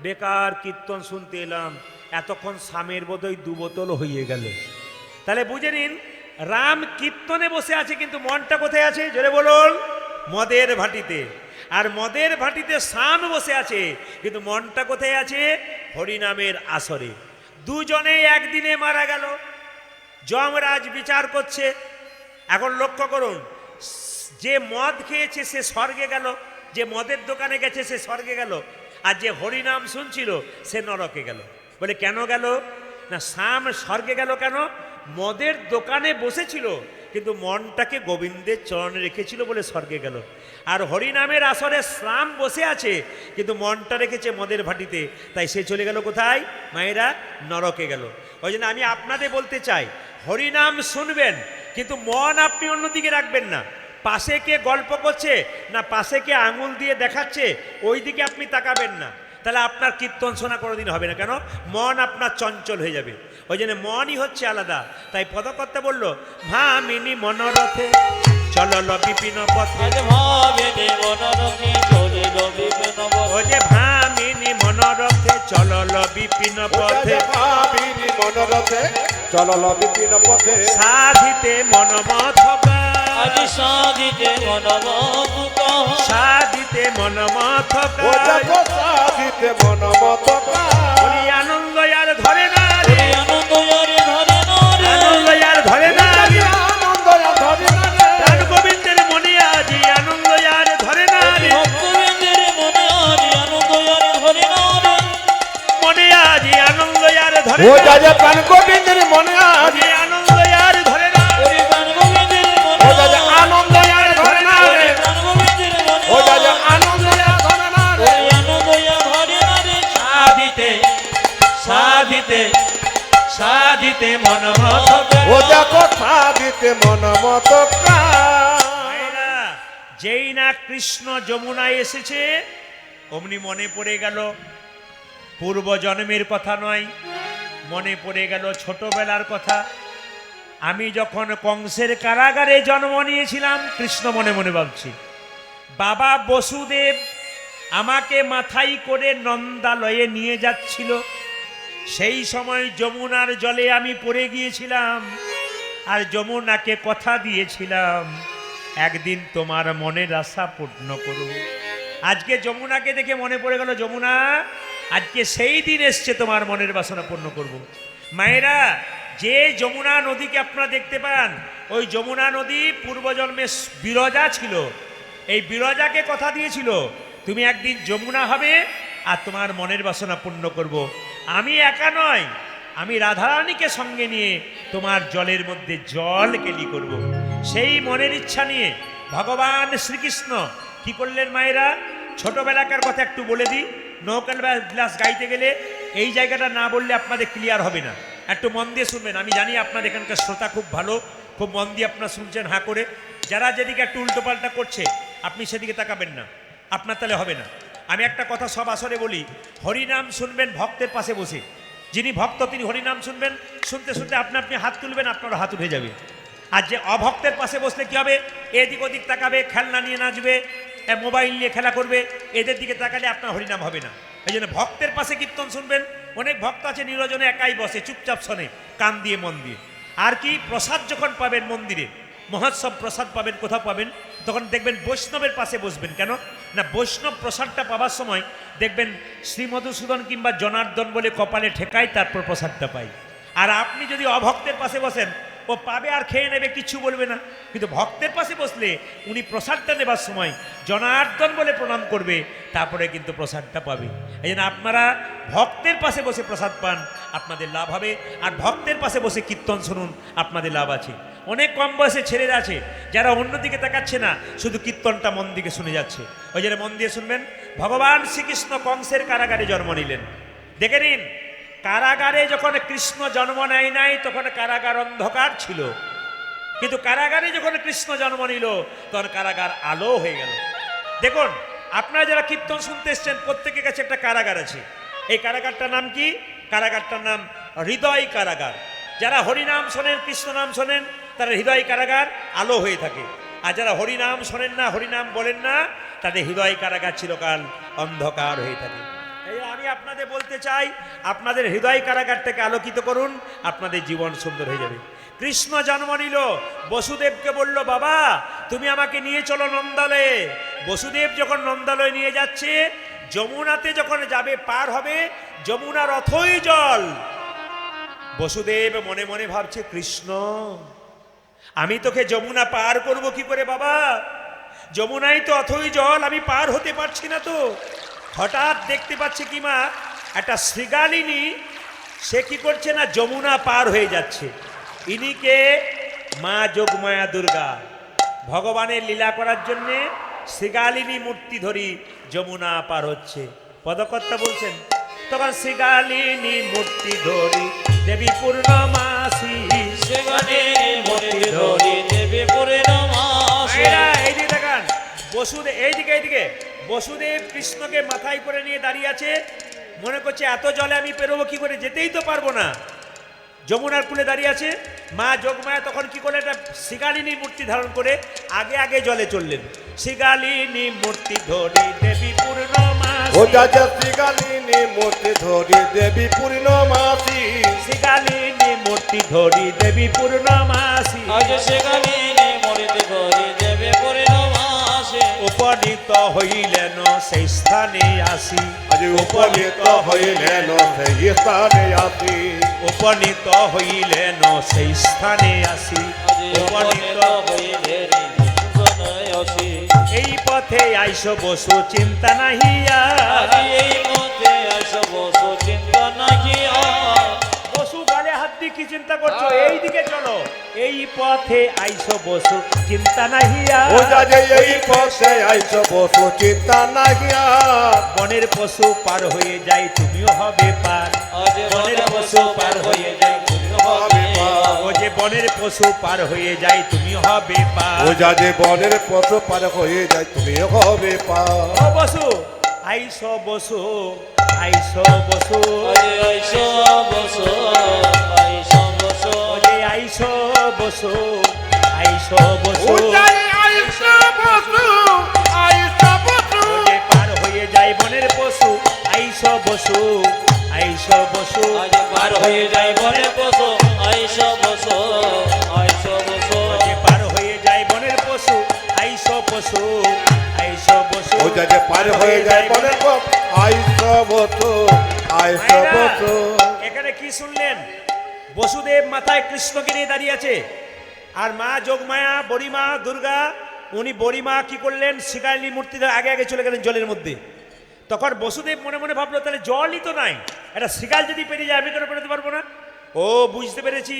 বেকার কীর্তন শুনতে এলাম, এতক্ষণ শ্যামের বোধহয় 2 বোতল হয়ে গেল। তাহলে বুঝে নিন, রাম কীর্তনে বসে আছে কিন্তু মনটা কোথায় আছে? জোরে বলুন, মদের ভাটিতে। আর মদের ভাটিতে শ্যাম বসে আছে, কিন্তু মনটা কোথায় আছে? হরিনামের আসরে। দুজনে একদিনে মারা গেল। যমরাজ বিচার করছে। এখন লক্ষ্য করুন, যে মদ খেয়েছে সে স্বর্গে গেল, যে মদের দোকানে গেছে সে স্বর্গে গেল, আর যে হরিনাম শুনছিল সে নরকে গেল। বলে কেন গেল না? শ্যাম স্বর্গে গেল কেন? মদের দোকানে বসেছিল কিন্তু মনটাকে গোবিন্দের চরণে রেখেছিল বলে স্বর্গে গেল। আর হরিনামের আসরে শ্যাম বসে আছে কিন্তু মনটা রেখেছে মদের ভাটিতে, তাই সে চলে গেল কোথায়? মায়েরা, নরকে গেল। ওই জন্য আমি আপনাদের বলতে চাই, হরিনাম শুনবেন কিন্তু মন আপনি অন্যদিকে রাখবেন না। পাশে কে গল্প করছে না পাশে কে আঙুল দিয়ে দেখাচ্ছে ওই দিকে আপনি তাকাবেন না, তাহলে আপনার কীর্তন শোনা কোনোদিন হবে না। কেন? মন আপনার চঞ্চল হয়ে যাবে। ওই জন্য মনই হচ্ছে আলাদা। তাই পদকর্তা বলল, ভামিনী মনোরথে চলল বিপিন পথে, ওই যে ভামিনী মনোরথে চলল বিপিন পথে, চলল বিপিন পথে, সাধিতে মনমথ সাধিতে মনমথ, সাধিতে মনমথ, সাধিতে মনমত, আনন্দ আর ধরে না, আনন্দ ধরে না, আনন্দ আর ধরে না, আনন্দ ধরে না, প্রাণ গোবিন্দের মনে আজি আনন্দ আর ধরে না, ভক্তবৃন্দের মনে আজি আনন্দ আর ধরে না, মনে আজি আনন্দ মন মতো ও দেখো সাধিতে মন মতো কাজ। মায়েরা, যেই না কৃষ্ণ যমুনায় এসেছে অমনি মনে পড়ে গেল পূর্ব জন্মের কথা নয়, মনে পড়ে গেল ছোটবেলার কথা। আমি যখন কংসের কারাগারে জন্ম নিয়েছিলাম, কৃষ্ণ মনে মনে ভাবছি, বাবা বসুদেব আমাকে মাথায় করে নন্দালয়ে নিয়ে যাচ্ছিল, সেই সময় যমুনার জলে আমি পড়ে গিয়েছিলাম আর যমুনাকে কথা দিয়েছিলাম একদিন তোমার মনের আশা পূর্ণ করব। আজকে যমুনাকে দেখে মনে পড়ে গেল, যমুনা আজকে সেই দিন এসছে তোমার মনের বাসনা পূর্ণ করব। মায়েরা, যে যমুনা নদীকে আপনারা দেখতে পান, ওই যমুনা নদী পূর্বজন্মে বিরজা ছিল। এই বিরজাকে কথা দিয়েছিল, তুমি একদিন যমুনা হবে আর তোমার মনের বাসনা পূর্ণ করব। আমি একা নয়, আমি রাধারানীকে সঙ্গে নিয়ে তোমার জলের মধ্যে জল কেলি করব। সেই মনের ইচ্ছা নিয়ে ভগবান শ্রীকৃষ্ণ কি করলেন মায়েরা? ছোটবেলাকার কথা একটু বলে দিই। নৌকাল বিলাস গাইতে গেলে এই জায়গাটা না বললে আপনাদের ক্লিয়ার হবে না, একটু মন দিয়ে শুনবেন। আমি জানি আপনাদের এখানকার শ্রোতা খুব ভালো, খুব মন দিয়ে আপনারা শুনছেন হাঁ করে। যারা যেদিকে একটু উল্টোপাল্টা করছে আপনি সেদিকে তাকাবেন না, আপনার তাহলে হবে না। আমি একটা কথা সব আসরে বলি, হরিনাম শুনবেন ভক্তের পাশে বসে। যিনি ভক্ত তিনি হরিনাম শুনবেন, শুনতে শুনতে আপনি আপনি হাত তুলবেন, আপনার হাত উঠে যাবে। আর যে অভক্তের পাশে বসলে কি হবে? এদিক ওদিক তাকাবে, খেলনা নিয়ে নাচবে, মোবাইল নিয়ে খেলা করবে, এদের দিকে তাকালে আপনার হরিনাম হবে না। এই জন্য ভক্তের পাশে কীর্তন শুনবেন। অনেক ভক্ত আছে নিরজনে একাই বসে, চুপচাপ শোনে, কান দিয়ে মন দিয়ে। আর কি প্রসাদ যখন পাবেন মন্দিরে, মহোৎসব প্রসাদ পাবেন, কোথাও পাবেন, তখন দেখবেন বৈষ্ণবের পাশে বসবেন। কেন না? বৈষ্ণব প্রসাদটা পাবার সময় দেখবেন শ্রী মধুসূদন কিংবা জনার্দন বলে কপালে ঠেকায়, তারপর প্রসাদটা পাই। আর আপনি যদি অভক্তের পাশে বসেন, ও পাবে আর খেয়ে নেবে, কিচ্ছু বলবে না। কিন্তু ভক্তের পাশে বসলে উনি প্রসাদটা নেবার সময় জনার্দন বলে প্রণাম করবে, তারপরে কিন্তু প্রসাদটা পাবে। এই জন্য আপনারা ভক্তের পাশে বসে প্রসাদ পান, আপনাদের লাভ হবে। আর ভক্তের পাশে বসে কীর্তন শুনুন, আপনাদের লাভ আছে। অনেক কম বয়সে ছেলেরা আছে যারা অন্যদিকে তাকাচ্ছে না, শুধু কীর্তনটা মন দিকে শুনে যাচ্ছে। ওই জন্য মন দিয়ে শুনবেন। ভগবান শ্রীকৃষ্ণ কংসের কারাগারে জন্ম নিলেন। দেখে নিন, কারাগারে যখন কৃষ্ণ জন্ম নেয় নাই তখন কারাগার অন্ধকার ছিল, কিন্তু কারাগারে যখন কৃষ্ণ জন্ম নিল তখন কারাগার আলো হয়ে গেল। দেখুন, আপনারা যারা কীর্তন শুনতে এসছেন প্রত্যেকের কাছে একটা কারাগার আছে। এই কারাগারটার নাম কি? কারাগারটার নাম হৃদয় কারাগার। যারা হরিনাম শোনেন, কৃষ্ণ নাম শোনেন, তারা হৃদয় কারাগার আলো হয়ে থাকে। আর যারা হরিনাম শোনেন না, হরিনাম বলেন না, তাদের হৃদয় কারাগার চিরকাল অন্ধকার হয়ে থাকে। এই আমি আপনাদের বলতে চাই, আপনাদের হৃদয় কারাগারটাকে আলোকিত করুন, আপনাদের জীবন সুন্দর হয়ে যাবে। কৃষ্ণ জন্ম নিল, বসুদেবকে বলল, বাবা তুমি আমাকে নিয়ে চলো নন্দালয়ে। বসুদেব যখন নন্দালয়ে নিয়ে যাচ্ছে, যমুনাতে যখন যাবে, পার হবে, যমুনার অথই জল। বসুদেব মনে মনে ভাবছে, কৃষ্ণ আমি তোকে যমুনা পার করব কি করে বাবা? যমুনায় তো অথই জল, আমি পার হতে পারছি না তো। হঠাৎ দেখতে পাচ্ছে কি মা, একটা শ্রীগালিনী, সে কি করছে না, যমুনা পার হয়ে যাচ্ছে। ইনিকে মা যোগমায়া দুর্গা, ভগবানের লীলা করার জন্যে শ্রীগালিনী মূর্তি ধরি যমুনা পার হচ্ছে। পদকর্তা বলছেন, তখন শ্রীগালিনী মূর্তি ধরি দেবী পূর্ণমাসী, সেখানে মূর্তি ধরি দেবী পূর্ণমাসী। এইদিকে দেখান, বসুদেব এইদিকে বসুদেব কৃষ্ণকে মাথায় করে নিয়ে দাঁড়িয়ে আছে, মনে করছে এত জলে আমি পেরোবো কি করে, যেতেই তো পারবো না। যমুনার কূলে দাঁড়িয়ে আছে। মা যোগমায়া তখন কি করে, একটা শ্রীগালিনী মূর্তি ধারণ করে আগে আগে জলে চললেন। শ্রীগালিনী মূর্তি ধরি দেবী পূর্ণমাসী, ও যাজা শ্রীগালিনী মূর্তি ধরি দেবী পূর্ণমাসী, শ্রীগালিনী মূর্তি ধরি দেবী পূর্ণমাসী। আজ সেখানে মূর্তি ধরি দেবী পূর্ণমাসী। উপনীত হইলেন সেই স্থানে আসি, আজ উপনীত হইলেন সেই স্থানে আসি, উপনীত হইলেন সেই স্থানে আসি, উপনীত এই পথে আইস বসু চিন্তা নাহিয়া, এই মধ্যে আসব চিন্তা নাকি। বসু গালে হাত দিয়ে কি চিন্তা করছো, এই দিকে চলো, এই পথে আইস বসু চিন্তা নাহিয়া, ও যাজে এই পথে আইছো বসু চিন্তা নাহিয়া, বনের পশু পার হয়ে যায় তুমিও হবে পার, আজ বনের পশু পার হয়ে যায় তুমিও হবে পার। ও যে বনের পশু পার হয়ে যায় তুমি হবে পার। ও যা যে বনের পশু পার হয়ে যায় তুমি হবে পার। ও বসু আইস বসু আইস বসু আরে আইসো বসো আইসো বসো ও যে আইস বসু আইস বসু ও যাই আইসা বসু আইসা বসু। ও যে পার হয়ে যায় বনের পশু আইস বসু আইস বসু আজ পার হয়ে যায় বনের পশু আইসো বসো আইসো বসো ও যে পার হয়ে যায় বনের পশু আইস বসু আইস বসু ও যা যে পার হয়ে যায় বনের পশু আইসা বসু আইসা মায়েরা, বসু। এখানে কি শুনলেন? বসুদেব মাথায় কৃষ্ণকে নিয়ে দাঁড়িয়ে আছে, আর মা যোগমায়া বড়িমা দুর্গা, উনি বড়িমা কি করলেন? শিকারী মূর্তিদের আগে আগে চলে গেলেন জলের মধ্যে। তখন বসুদেব মনে মনে ভাবলো তাহলে জলই তো নাই, একটা শিকাল যদি পেরিয়ে যায় আমি কেন পেরোতে পারবো না? ও বুঝতে পেরেছি,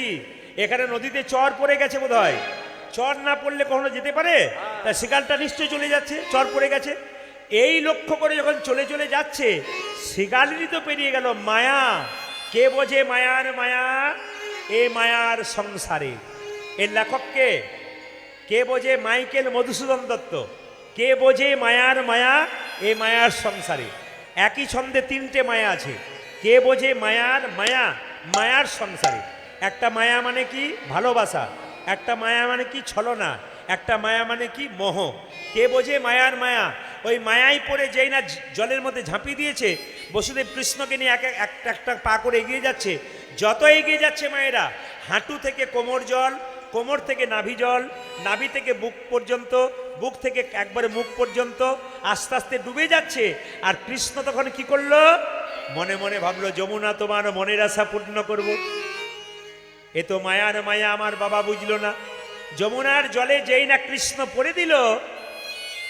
এখানে নদীতে চর পড়ে গেছে বোধ হয়। চর না পড়লে কখনো যেতে পারে? তা শিকালটা নিশ্চয়ই চলে যাচ্ছে, চর পড়ে গেছে। এই লক্ষ্য করে যখন চলে চলে যাচ্ছে, শিকালিনী তো পেরিয়ে গেল। মায়া, কে বোঝে মায়ার মায়া? এ মায়ার সংসারে। এর লেখককে কে বোঝে? মাইকেল মধুসূদন দত্ত। কে বোঝে মায়ার মায়া? এ মায়ার সংসারে। একই ছন্দে তিনটে মায়া আছে। কে বোঝে মায়ার মায়া? মায়ার সংসারে। একটা মায়া মানে কি? ভালোবাসা। একটা মায়া মানে কি? ছলনা। একটা মায়া মানে কি? মোহ। কে বোঝে মায়ার মায়া? ওই মায়াই পড়ে যেই না জলের মধ্যে ঝাঁপিয়ে দিয়েছে, বসুদেব কৃষ্ণকে নিয়ে একটা একটা পা করে এগিয়ে যাচ্ছে। যত এগিয়ে যাচ্ছে মায়েরা, হাঁটু থেকে কোমর জল, কোমর থেকে নাভি জল, নাভি থেকে বুক পর্যন্ত, বুক থেকে একবারে মুখ পর্যন্ত আস্তে আস্তে ডুবে যাচ্ছে। আর কৃষ্ণ তখন কি করলো? মনে মনে ভাবলো যমুনা তোমার মনের আশা পূর্ণ করব। এ তো মায়ার মায়া, আমার বাবা বুঝলো না। যমুনার জলে যেই না কৃষ্ণ পড়ে দিল,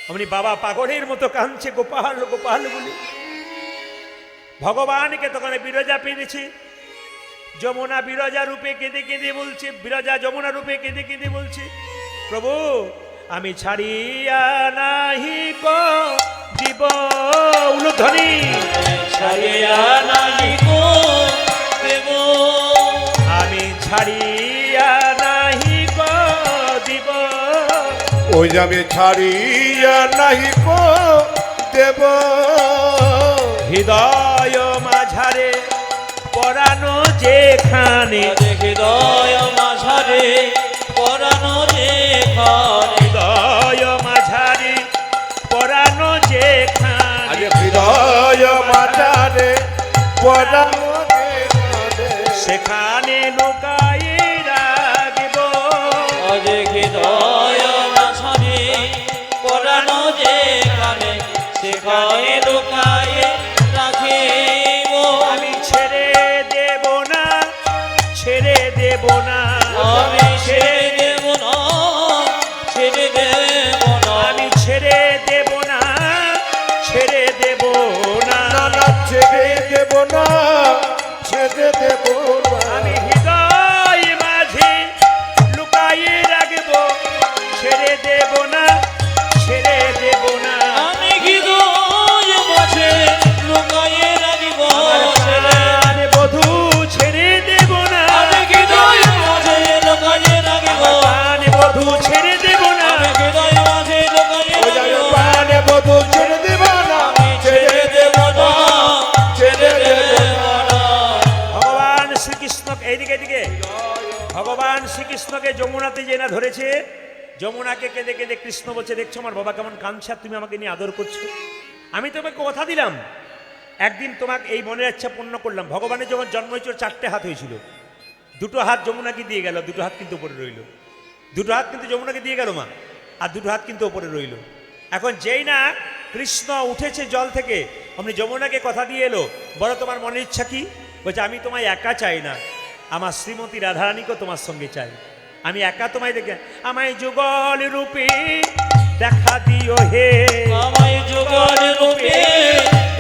অমনি বাবা পাগলের মতো কাঁদছে, গোপাল গোপাল বলে। ভগবানকে তখন বিরজা পেয়েছে। যমুনা বিরজা রূপে কেঁদে কেঁদে বলছে, বিরজা যমুনা রূপে কেঁদে কেঁদে বলছে, প্রভু আমি ছাড়িয়া নাহি দিব উলুধ্বনি, ছাড়িয়া নাহি গো দেব, আমি ছাড়িয়া নাহি দিব। ওই যে আমি ছাড়িয়া নাহি কো দেব। হৃদয় মাঝারে পরানো যেখানে, হৃদয় মাঝারে পরানো যেখানে, হৃদয় মাঝারে পরানো যেখানে, আরে হৃদয় মাঝারে পরানো যেখানে, সেখানে লুকায়ে রাখব। আজ হৃদয় মাঝারে পরানো যেখানে, সেখানে লুকায়ে রাখিব। আমি ছেড়ে দেব না, ছেড়ে দেব না, আমি ছেড়ে দেব না, ছেড়ে দেব না, আমি ছেড়ে দেব না, ছেড়ে দেব না, না না ছেড়ে দেব না, ছেড়ে দেব না। আমি হৃদয় মাঝে লুকায়ে রাখব, ছেড়ে দেব না, ছেড়ে দেব না। আমি হৃদয় মাঝে লুকায়ে রাখিব, আমার প্রাণ বধূ ছেড়ে দেব না, আমি হৃদয় মাঝে লুকায়ে রাখিব, আমার প্রাণ বধূ ছেড়ে দেব না, আমি হৃদয় মাঝে লুকায়ে ওই যে আমি রাখিব, প্রাণে বধূ ছেড়ে দেব না, আমি ছেড়ে দেব না, ছেড়ে দেব না। ভগবান শ্রীকৃষ্ণ এইদিকে এদিকে ভগবান শ্রীকৃষ্ণকে যমুনাতে যে না ধরেছে, যমুনাকে কেঁদে কেঁদে কৃষ্ণ বলছে, দেখছো আমার বাবা কেমন কাঁদছে, আর তুমি আমাকে নিয়ে আদর করছো। আমি তোমাকে কথা দিলাম একদিন তোমাকে এই মনের ইচ্ছা পূর্ণ করলাম। ভগবানের যখন জন্ম হয়েছিল 4টে হাত হয়েছিল, 2টো হাত যমুনাকে দিয়ে গেল, 2টো হাত কিন্তু উপরে রইল। 2টো হাত কিন্তু যমুনাকে দিয়ে গেল মা, আর 2টো হাত কিন্তু উপরে রইল। এখন যেই না কৃষ্ণ উঠেছে জল থেকে, অমনি যমুনাকে কথা দিয়ে এলো, বলো তোমার মনের ইচ্ছা কি? বলছে আমি তোমায় একা চাই না, আমার শ্রীমতী রাধারানীকেও তোমার সঙ্গে চাই। আমি একা তোমায় দেখে, আমায় যুগল রূপে দেখা দিও হে। আমায় যুগল রূপে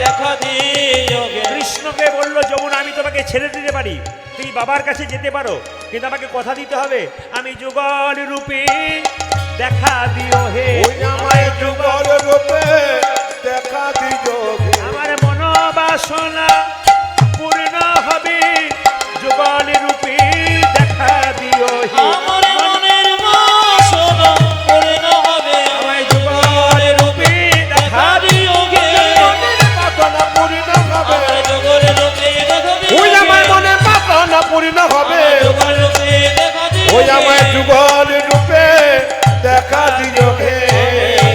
দেখা দিও গে। কৃষ্ণকে বলল যমুনা আমি তোমাকে ছেড়ে দিতে পারি, তুমি বাবার কাছে যেতে পারো, কিন্তু আমাকে কথা দিতে হবে, আমি যুগল রূপে দেখা দিও হে। ওই আমায় যুগল রূপে দেখা দিও গে। আমার মনোবাসনা পূর্ণ হবে, যুগল রূপে ওই আমায় যুগল রূপে দেখা দিল হে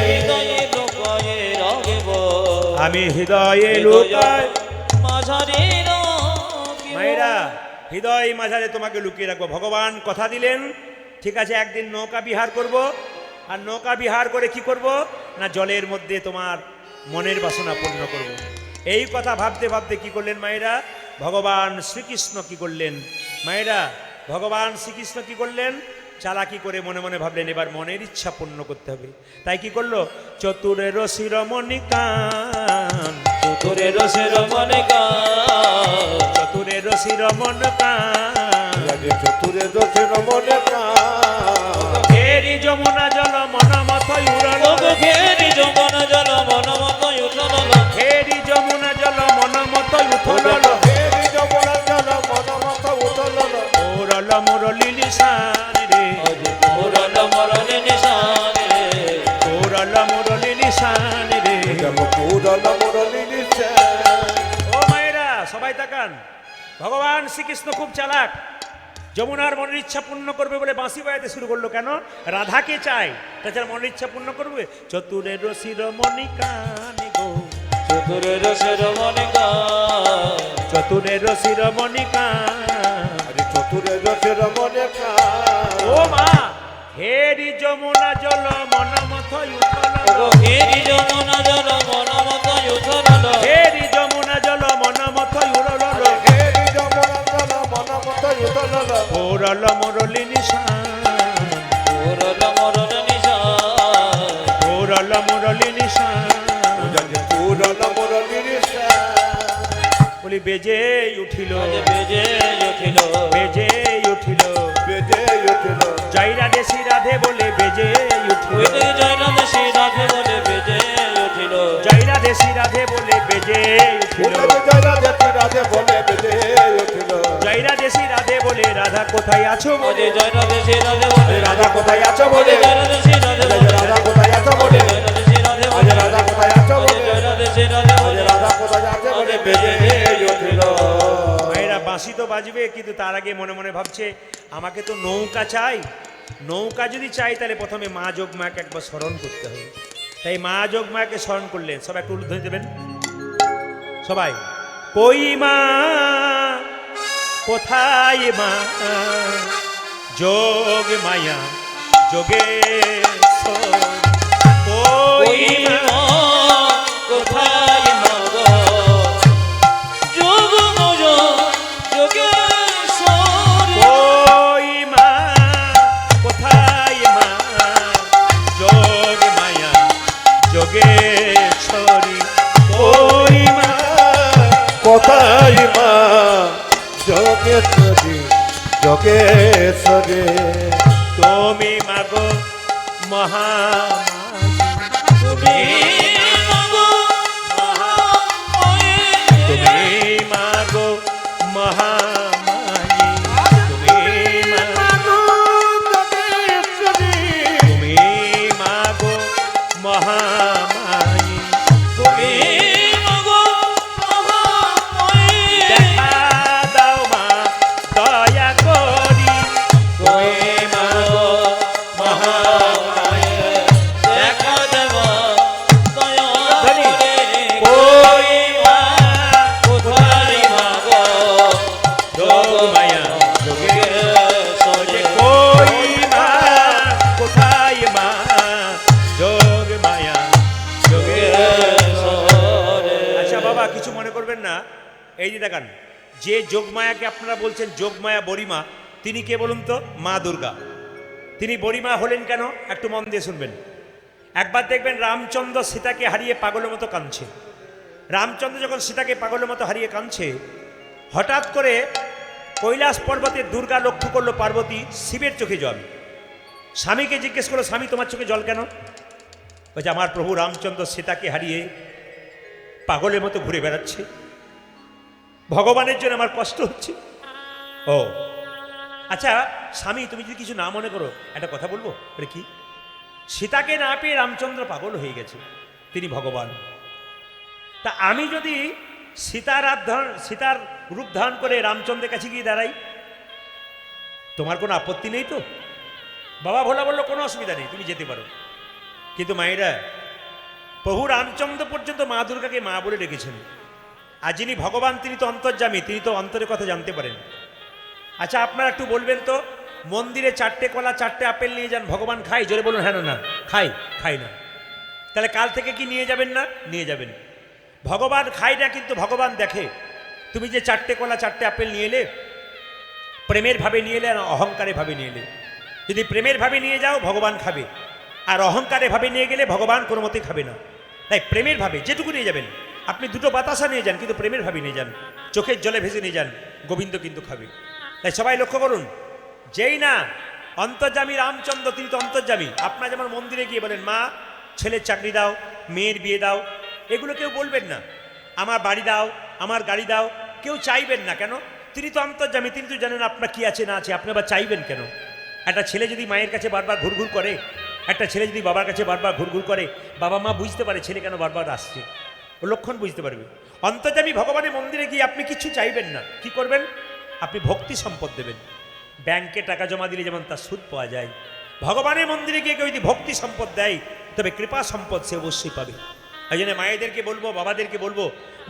হৃদয়ে লুকায়ে রাখিব আমি হৃদয়ে লুকায় মাঝারে রাখিব মায়েরা হৃদয় মাঝারে তোমাকে লুকিয়ে রাখবো। ভগবান কথা দিলেন, ঠিক আছে, একদিন নৌকা বিহার করব, আর নৌকা বিহার করে কি করব না জলের মধ্যে তোমার মনের বাসনা পূর্ণ করব। এই কথা ভাবতে ভাবতে কি করলেন মায়েরা, ভগবান শ্রীকৃষ্ণ কি করলেন মায়েরা, ভগবান শ্রীকৃষ্ণ কি করলেন, চালাকি করে মনে মনে ভাবলেন এবার মনের ইচ্ছা পূর্ণ করতে হবে। তাই কি করলো, চতুরের শিরমণিকান, চতুরে রসের মনে গান চতুরের শিরমণিকান, রাজে চতুরে দশের মনে প্রাণ ফেরি যমুনা জল মন মত উড়ল, ফেরি যমুনা জল মন মত উঠল ফেরি যমুনা জল মন মত উঠল, হেরি যমুনার জল মন মত উঠল ওরল মুরলি নিশান রে, মুরল মরল নিশানে ওরল মুরলি নিশান রে। পুরল মুরলি নিশে ও মায়েরা সবাই তাকান, ভগবান শ্রীকৃষ্ণ খুব চালাক, যমুনার মনের ইচ্ছা পূর্ণ করবে বলে বাঁশি বাজাতে শুরু করলো। কেন, রাধাকে চাই, তাছাড়া মনের ইচ্ছা পূর্ণ করবে। চতুরের শিরমণিকান গো, চতুরে রসের মনে গান চতুরের শিরমণিকান, আরে চতুরে দশের মনে প্রাণ ও মা হেরি যমুনা জল মন মত উঠল, ফেরি যমুনা জল মন মত উঠল হেরি যমুনা জল মন মত উড়ল, হেরি যমুনার জল মন মত উঠল ওরল মুরলি নিশান, মুরল মরল নিশান ওরল মুরলি নিশান। পুরল মুরলি নিশে বলি বেজে উঠিল, বেজে উঠিল বেজে উঠিল, বেজে উঠল জয়রা দেশি রাধে বলে বেজে উঠিল, জয়রাধে শ্রী রাধে বলে বেজে উঠিল জয়রা দেশি রাধে বলে বেজে উঠিল, জয়রা দেশি রাধে বলে বেজে উঠল জয়রা দেশি রাধে বলে রাধা কোথায় আছো বলে, জয়রাধে শ্রী রাধে বলে রাধা কোথায় আছো বলে জয়রাধে শ্রী রাধে বলে রাধা কোথায় আছো বলে জয়রাধে শ্রী রাধে আজ বলে রাধা কোথায় আছো বলে জয়রাধে শ্রী রাধে আজ বলে রাধা কোথায় আছে বলে বেজে উঠল মায়েরা বাঁশি তো বাজবে, কিন্তু তার আগে মনে মনে ভাবছে আমাকে তো নৌকা চাই, নৌকা যদি চাই তাহলে প্রথমে মা যোগমাকে একবার স্মরণ করতে হবে। তাই মা যোগমাকে স্মরণ করলেন। সবাই একটু উল্লেখ দেবেন সবাই, কই মা কোথায় মা, যোগ মায়া যোগেশ্বর, কই মা কোথায় মাগ যোগ মজ যোগেশ্বর কই মা কোথায় মা, যোগ মায়া যোগেশ্বরী, কই মা কোথায় মা যোগেশ্বরী যোগেশ্বরী তুমি মাগো মহামায়ী, তুমি মাগ মহামায়ী তুমি মাগো মহামায়ী, তুমি মাগো, তুমি মাগো মহামায়ী, তুমি মাগ মহামায়ী দেখা দাও মা দয়া করি, তুমি মাগ মহামায়ী দেখা দেব দয়া ধনী, করে কই মা কোথায় মাগ যোগ মায়া যোগেশ্বরী কই মা কোথায় মা, যোগ মায়া যোগেশ্বরী। আচ্ছা বাবা কিছু মনে করবেন না, এই যে দেখান যে যোগমায়াকে আপনারা বলছেন যোগমায়া বড়িমা, তিনি কে বলুন তো, মা দুর্গা। তিনি বড়িমা হলেন কেন একটু মন দিয়ে শুনবেন। একবার দেখবেন রামচন্দ্র সীতাকে হারিয়ে পাগলের মতো কাঁদছে। রামচন্দ্র যখন সীতাকে পাগলের মতো হারিয়ে কাঁদছে, হঠাৎ করে কৈলাস পর্বতে দুর্গা লক্ষ্য করলো পার্বতী শিবের চোখে জল। স্বামীকে জিজ্ঞেস করলো, স্বামী তোমার চোখে জল কেন? বলছে আমার প্রভু রামচন্দ্র সীতাকে হারিয়ে পাগলের মতো ঘুরে বেড়াচ্ছে, ভগবানের জন্য আমার কষ্ট হচ্ছে। ও আচ্ছা স্বামী তুমি যদি কিছু না মনে করো একটা কথা বলবো। বলে কি? সীতাকে না পেয়ে রামচন্দ্র পাগল হয়ে গেছে, তিনি ভগবান। তা আমি যদি সীতার রূপ ধারণ করে রামচন্দ্রের কাছে গিয়ে দাঁড়াই, তোমার কোনো আপত্তি নেই তো? বাবা ভোলা বললো কোনো অসুবিধা নেই, তুমি যেতে পারো। কিন্তু মায়েরা, প্রভু রামচন্দ্র পর্যন্ত মা দুর্গাকে মা বলে ডেকেছেন। আর যিনি ভগবান তিনি তো অন্তর্যামী, তিনি তো অন্তরের কথা জানতে পারেন। আচ্ছা আপনারা একটু বলবেন তো, মন্দিরে 4টে কলা 4টে আপেল নিয়ে যান, ভগবান খাই? জোরে বলুন হ্যাঁ না। খাই না। তাহলে কাল থেকে কি নিয়ে যাবেন না? নিয়ে যাবেন। ভগবান খায় না, কিন্তু ভগবান দেখে। তুমি যে 4টে কলা 4টে আপেল নিয়ে এলে, প্রেমের ভাবে নিয়ে এলে না অহংকারের ভাবে নিয়ে এলে? যদি প্রেমের ভাবে নিয়ে যাও ভগবান খাবে, আর অহংকারের ভাবে নিয়ে গেলে ভগবান কোনো মতেই খাবে না। তাই প্রেমের ভাবে যেটুকু নিয়ে যাবেন, আপনি 2টো বাতাসা নিয়ে যান, কিন্তু প্রেমের ভাবে নিয়ে যান, চোখের জলে ভেসে নিয়ে যান, গোবিন্দ কিন্তু খাবে। তাই সবাই লক্ষ্য করুন, যেই না অন্তর্যামী রামচন্দ্র, তিনি তো অন্তর্যামী। আপনার যেমন মন্দিরে গিয়ে বলেন মা ছেলের চাকরি দাও, মেয়ের বিয়ে দাও, এগুলো কেউ বলবেন না। আমার বাড়ি দাও, আমার গাড়ি দাও, কেউ চাইবেন না। কেন? তিনি তো অন্তর্যামী, তিনি তো জানেন আপনার কি আছে না আছে, আপনি আবার চাইবেন কেন? একটা ছেলে যদি মায়ের কাছে বারবার ঘুরঘুর করে, একটা ছেলে যদি বাবার কাছে বারবার ঘুরঘুর করে, বাবা মা বুঝতে পারে ছেলে কেন বারবার আসছে, ও লক্ষণ বুঝতে পারবে। অন্তর্যামী ভগবানের মন্দিরে গিয়ে আপনি কিছু চাইবেন না, কি করবেন? আপনি ভক্তি সম্পদ দেবেন। ব্যাংকে টাকা জমা দিলে যেমন তার সুদ পাওয়া যায়, ভগবানের মন্দিরে গিয়ে কেউ যদি ভক্তি সম্পদ দেয়, তবে কৃপা সম্পদ সে অবশ্যই পাবে। এই জন্য মায়েদেরকে বলবো, বাবাদেরকে বলবো,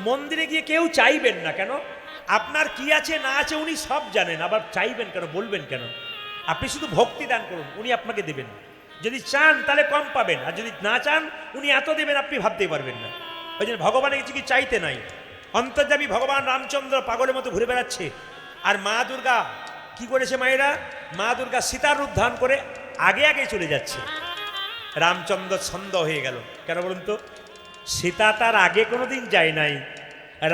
মন্দিরে গিয়ে কেউ চাইবেন না। কেন? আপনার কি আছে না আছে উনি সব জানেন, আবার চাইবেন কেন, বলবেন কেন? আপনি শুধু ভক্তি দান করুন, উনি আপনাকে দেবেন। যদি চান তাহলে কম পাবেন, আর যদি না চান উনি এত দেবেন আপনি ভাবতেই পারবেন না। ওই জন্য ভগবানের কিছু কি চাইতে নাই। অন্তর্যামী ভগবান রামচন্দ্র পাগলের মতো ঘুরে বেড়াচ্ছে, আর মা দুর্গা কি করেছে? মায়েরা, মা দুর্গা সীতার রূপ ধারণ করে আগে আগে চলে যাচ্ছে। রামচন্দ্র ছন্দ হয়ে গেল। কেন বলুন তো? সীতা তার আগে কোনোদিন যায় নাই,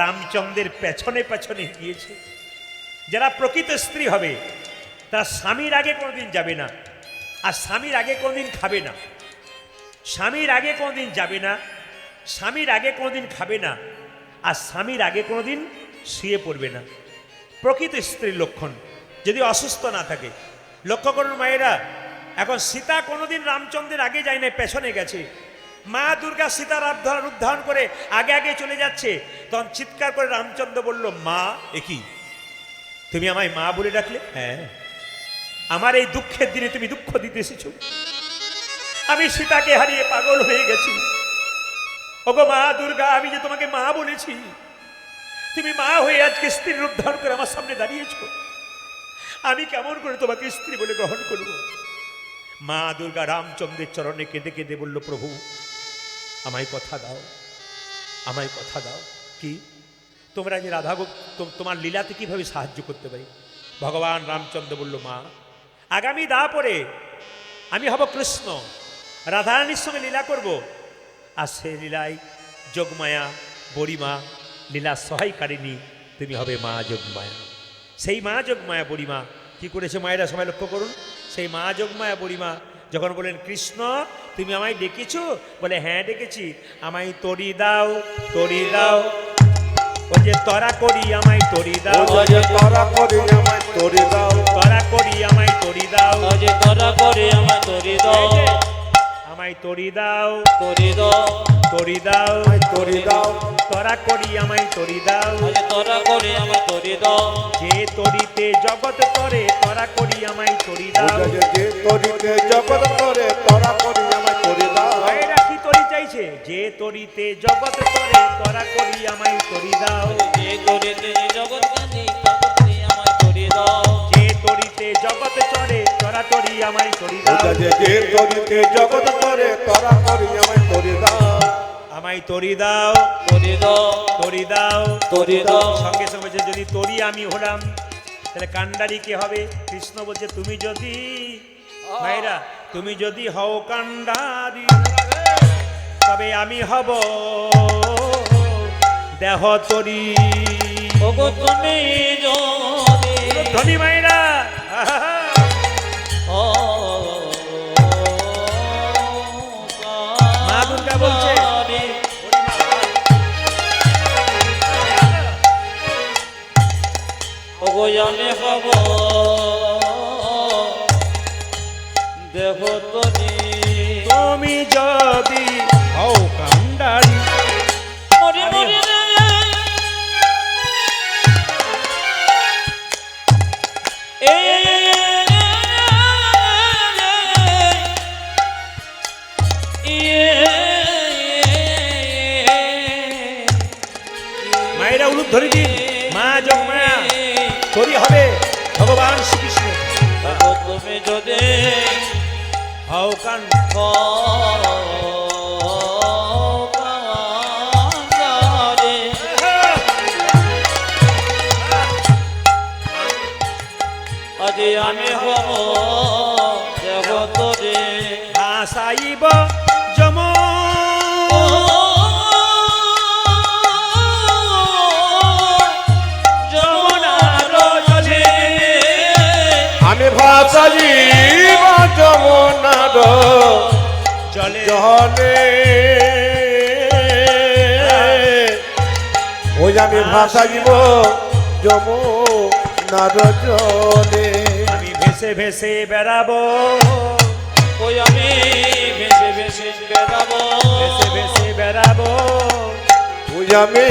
রামচন্দ্রের পেছনে পেছনে গিয়েছে। যারা প্রকৃত স্ত্রী হবে তারা স্বামীর আগে কোনোদিন যাবে না, আর স্বামীর আগে কোনোদিন খাবে না, স্বামীর আগে কোনোদিন যাবে না, স্বামীর আগে কোনোদিন খাবে না, আর স্বামীর আগে কোনোদিন শুয়ে পড়বে না। প্রকৃত স্ত্রীর লক্ষণ। যদি অসুস্থ না থাকে, লক্ষ্য করুন মায়েরা, এখন সীতা কোনোদিন রামচন্দ্রের আগে যায় না, পেছনে গেছে। মা দুর্গা সীতার রূপ ধারণ করে আগে আগে চলে যাচ্ছে। তখন চিৎকার করে রামচন্দ্র বলল, মা এ কি, তুমি আমায় মা বলে ডাকলে? হ্যাঁ, আমার এই দুঃখের দিনে তুমি দুঃখ দিতে এসেছো। আমি সীতাকে হারিয়ে পাগল হয়ে গেছি। ওগো মা দুর্গা, আমি যে তোমাকে মা বলেছি, তুমি মা হয়ে আজকে স্ত্রীর রূপ ধারণ করে আমার সামনে দাঁড়িয়েছ। আমি কেমন করে তোমাকে স্ত্রী বলে গ্রহণ করব? মা দুর্গা রামচন্দ্রের চরণে কেঁদে কেঁদে বলল, প্রভু আমায় কথা দাও, আমায় কথা দাও। কি? তোমরা যে রাধা তোমার লীলাতে কিভাবে সাহায্য করতে পারি? ভগবান রামচন্দ্র বলল, মা আগামী দা পরে আমি হব কৃষ্ণ, রাধারানীর সঙ্গে লীলা করব, আর সে লীলায় যোগমায়া বড়িমা লীলা সহায়কারিণী, তুমি হবে মা যোগমায়া। সেই মা যোগমায়া বড়িমা কি করেছে মায়েরা সবাই লক্ষ্য করুন। সেই মা যোগমায়া বড়িমা যখন বলেন, কৃষ্ণ তুমি আমায় ডেকেছো? বলে, হ্যাঁ ডেকেছি। আমায় তরি দাও, তরি দাও। ও যে তরা করি আমায় তরি দাও, তরা করি আমায় তরি দাও, তরা করি আমায় তরি দাও, তরা করে আমায় তরি দাও, আমায় তরি দাও, তরি দাও, তরি দাও, তরি দাও, তরা করি আমায় তরি দাও। তরা করে আমায় তরি দাও, যে তরিতে জগৎ করে, তরা করি আমায় তরি দাও। যে তরিতে জগৎ করে, তরা করি আমায় তরি দাও। এরা কি তরি চাইছে? যে তরিতে জগৎ করে, তরা করি আমায় তরি দাও। যে তরিতে জগৎ কানি, তরা করে আমায় তরি দাও। যে তরিতে জগৎ চরে, তরা তরি আমায় তরি দাও। যে তরিতে জগৎ করে, তরা করি আমায় তরি দাও। আমায় তরি দাও, তরি দাও, তরি দাও, তরি দাও। সঙ্গে সঙ্গে বলছে, যদি তরি আমি হলাম তাহলে কান্ডারি কে হবে? কৃষ্ণ বলছে, তুমি যদি, ভাইরা তুমি যদি হও কান্ডারি, তবে আমি হব দেহ তরি। ওগো তুমি যদি ধনী মায়েরা, মা দুর্গা বলছে, ওগো আমি হব দেহ তরি। তুমি যদি হও কান্ডারি, মরি মরি রে, এই হও কান কারে আজি আমি হব জগতরে ভাসাইব যম যমুনার জলে আমি ভাসাইব যমুনার জলে জলে ওই আমি ভাসাইব যমুনার জলে আমি ভেসে ভেসে বেড়াবো ওই আমি ভেসে ভেসে বেড়াবো ভেসে ভেসে বেড়াবো ওই আমি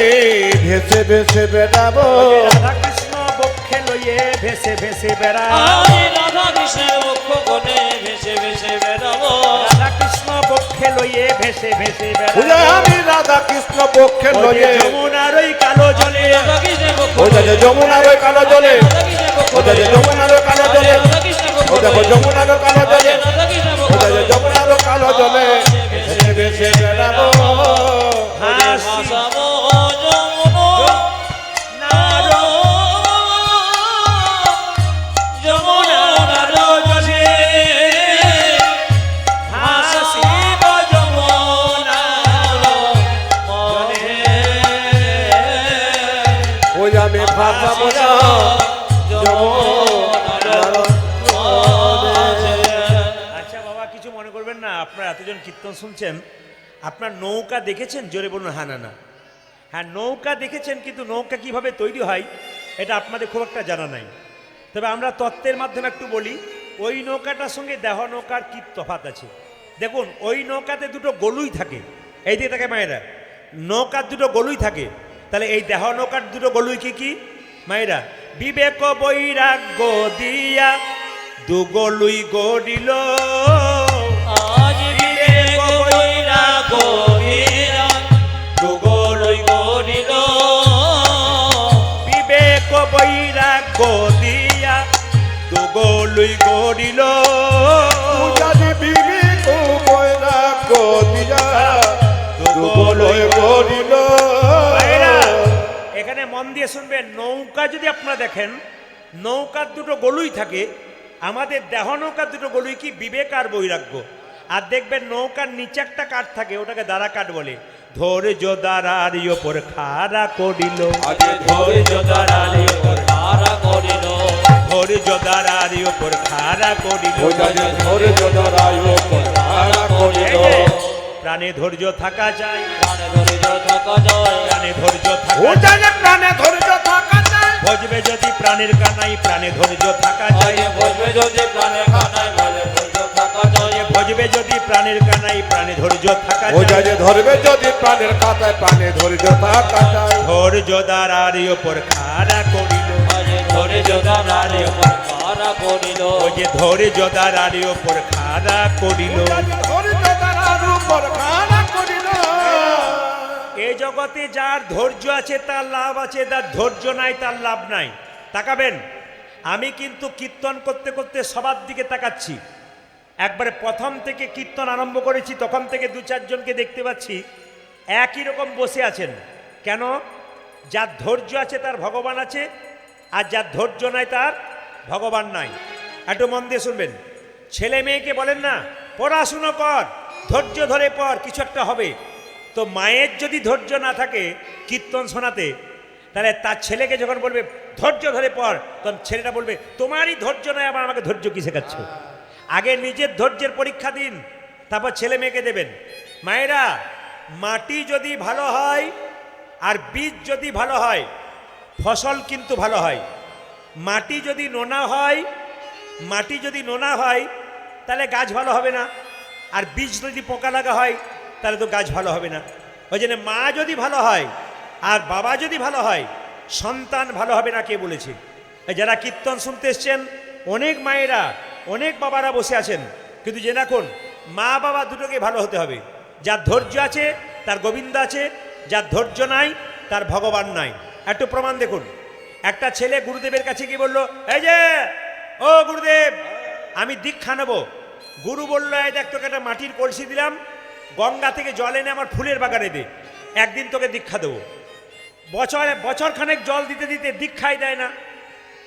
ভেসে ভেসে বেড়াবো রাধা কৃষ্ণ বক্ষে লইয়ে ভেসে ভেসে বেড়াবো আমি রাধা কৃষ্ণের মুখ কোণে ভেসে ভেসে বেড়াবো রাধা কৃষ্ণ বক্ষে লইয়ে ভেসে ভেসে ওই বেড়াবো আমি রাধা কৃষ্ণ পক্ষে ওই যে লয়ে যমুনার ওই কালো জলে রাধা কৃষ্ণের মুখ ওই যে যমুনার ওই কালো জলে রাধা কৃষ্ণের মুখ ওই যে যমুনার ওই কালো জলে রাধা কৃষ্ণের মুখ ওই দেখো যমুনার ওই কালো জলে রাধা কৃষ্ণের মুখ ওই যে যমুনার ওই কালো জলে ভেসে ভেসে বেড়াবো ভাসাবো যমুনার যমুনার জলে ভাসিব যমুনার জলে ওই আমি ভাসাবো না যমুনার জলে আচ্ছা বাবা কিছু মনে করবেন না, আপনারা এতজন কীর্তন শুনছেন, আপনার নৌকা দেখেছেন? জোরে বলুন হ্যাঁ না না। হ্যাঁ নৌকা দেখেছেন, কিন্তু নৌকা কিভাবে তৈরি হয় এটা আপনাদের খুব একটা জানা নাই। তবে আমরা তত্ত্বের মাধ্যমে একটু বলি, ওই নৌকাটার সঙ্গে দেহ নৌকার কি তফাৎ আছে। দেখুন ওই নৌকাতে দুটো গলুই থাকে, এই দিকে থাকে মায়েরা, নৌকার দুটো গলুই থাকে। তাহলে এই দেহ নৌকার দুটো গলুই কি কি মায়েরা? বিবেক বৈরাগ্য দিয়া দুগলুই গড়িল, আজ বিবেক বৈরাগ্য দিয়া দুগলই গড়িল, বিবেক বৈরাগ্য দিয়া দুগলুই গড়িল। পূজারি বিবেক বৈরাগ্য দিয়া দুগলই গড়িল। ভাইরা, এখানে মন দিয়ে শুনবেন, নৌকা যদি আপনারা দেখেন নৌকার দুটো গলুই থাকে, আমাদের দেহ নৌকার দুটো গলুই কি? বিবেক আর বৈরাগ্য। আর দেখবেন নৌকার নিচে একটা কাঠ থাকে, ওটাকে দাঁড়া কাঠ বলে। ধৈর্য দ্বারার ওপর খাড়া করিল, আজ ধৈর্য দ্বারার উপর খাড়া করিল, ধৈর্য দ্বারার ওপর খাড়া করিল। পূজারি ধৈর্য ধরায় খাড়া করিল। এই যে, প্রাণে ধৈর্য থাকা যায়, প্রাণে ধৈর্য থাকা যায়, প্রাণে ধৈর্য থাকা যায়। পূজারি প্রাণে ধৈর্য থাকা যায়। ভজবে যদি প্রাণের কানাই, প্রাণে ধৈর্য থাকা যায়। আজ বসবে যদি প্রাণে খানায় বলে ধৈর্য থাকা যায়, ভজবে যদি প্রাণের কানাই, প্রাণে ধৈর্য থাকা যায়। পূজারি ধরবে যদি প্রাণের খাতায় প্রাণে ধৈর্য থাকা যায়। ধৈর্য দ্বারার ওপর খাড়া করিল, আজ ধৈর্য দ্বারার উপর খাড়া করিল, ওই যে ধৈর্য দ্বারার ওপর খাড়া করিল। পূজারি ধৈর্য ধরার উপর খাড়া করিল। এই জগতে যার ধৈর্য আছে তার লাভ আছে, যার ধৈর্য নাই তার লাভ নাই। তাকাবেন, আমি কিন্তু কীর্তন করতে করতে সবার দিকে তাকাচ্ছি। একবারে প্রথম থেকে কীর্তন আরম্ভ করেছি তখন থেকে দু চারজনকে দেখতে পাচ্ছি একই রকম বসে আছেন। কেন? যার ধৈর্য আছে তার ভগবান আছে, আর যার ধৈর্য নাই তার ভগবান নাই। একটু মন দিয়ে শুনবেন, ছেলে মেয়েকে বলেন না পড়াশুনো কর, ধৈর্য ধরে পড়, কিছু একটা হবে। তো মায়ের যদি ধৈর্য না থাকে কীর্তন শোনাতে, তাহলে তার ছেলেকে যখন বলবে ধৈর্য ধরে পড়, তখন ছেলেটা বলবে তোমারই ধৈর্য নয়, আবার আমাকে ধৈর্য কি শেখাচ্ছ? আগে নিজের ধৈর্যের পরীক্ষা দিন, তারপর ছেলে মেয়েকে দেবেন। মায়েরা, মাটি যদি ভালো হয় আর বীজ যদি ভালো হয়, ফসল কিন্তু ভালো হয়। মাটি যদি নোনা হয়, মাটি যদি নোনা হয় তাহলে গাছ ভালো হবে না, আর বীজ যদি পোকা লাগা হয় তাহলে তো গাছ ভালো হবে না। ওই জন্য মা যদি ভালো হয় আর বাবা যদি ভালো হয়, সন্তান ভালো হবে না। কে বলেছে? এই যারা কীর্তন শুনতে এসছেন, অনেক মায়েরা অনেক বাবারা বসে আছেন, কিন্তু যে রাখুন মা বাবা দুটোকে ভালো হতে হবে। যার ধৈর্য আছে তার গোবিন্দ আছে, যার ধৈর্য নাই তার ভগবান নাই। একটু প্রমাণ দেখুন। একটা ছেলে গুরুদেবের কাছে গিয়ে বলল, এই যে ও গুরুদেব, আমি দীক্ষা নেব। গুরু বললো, এই দেখ তোকে একটা মাটির কলসি দিলাম, গঙ্গা থেকে জল এনে আমার ফুলের বাগানে দে, একদিন তোকে দীক্ষা দেবো। বছর খানেক জল দিতে দিতে দীক্ষাই দেয় না।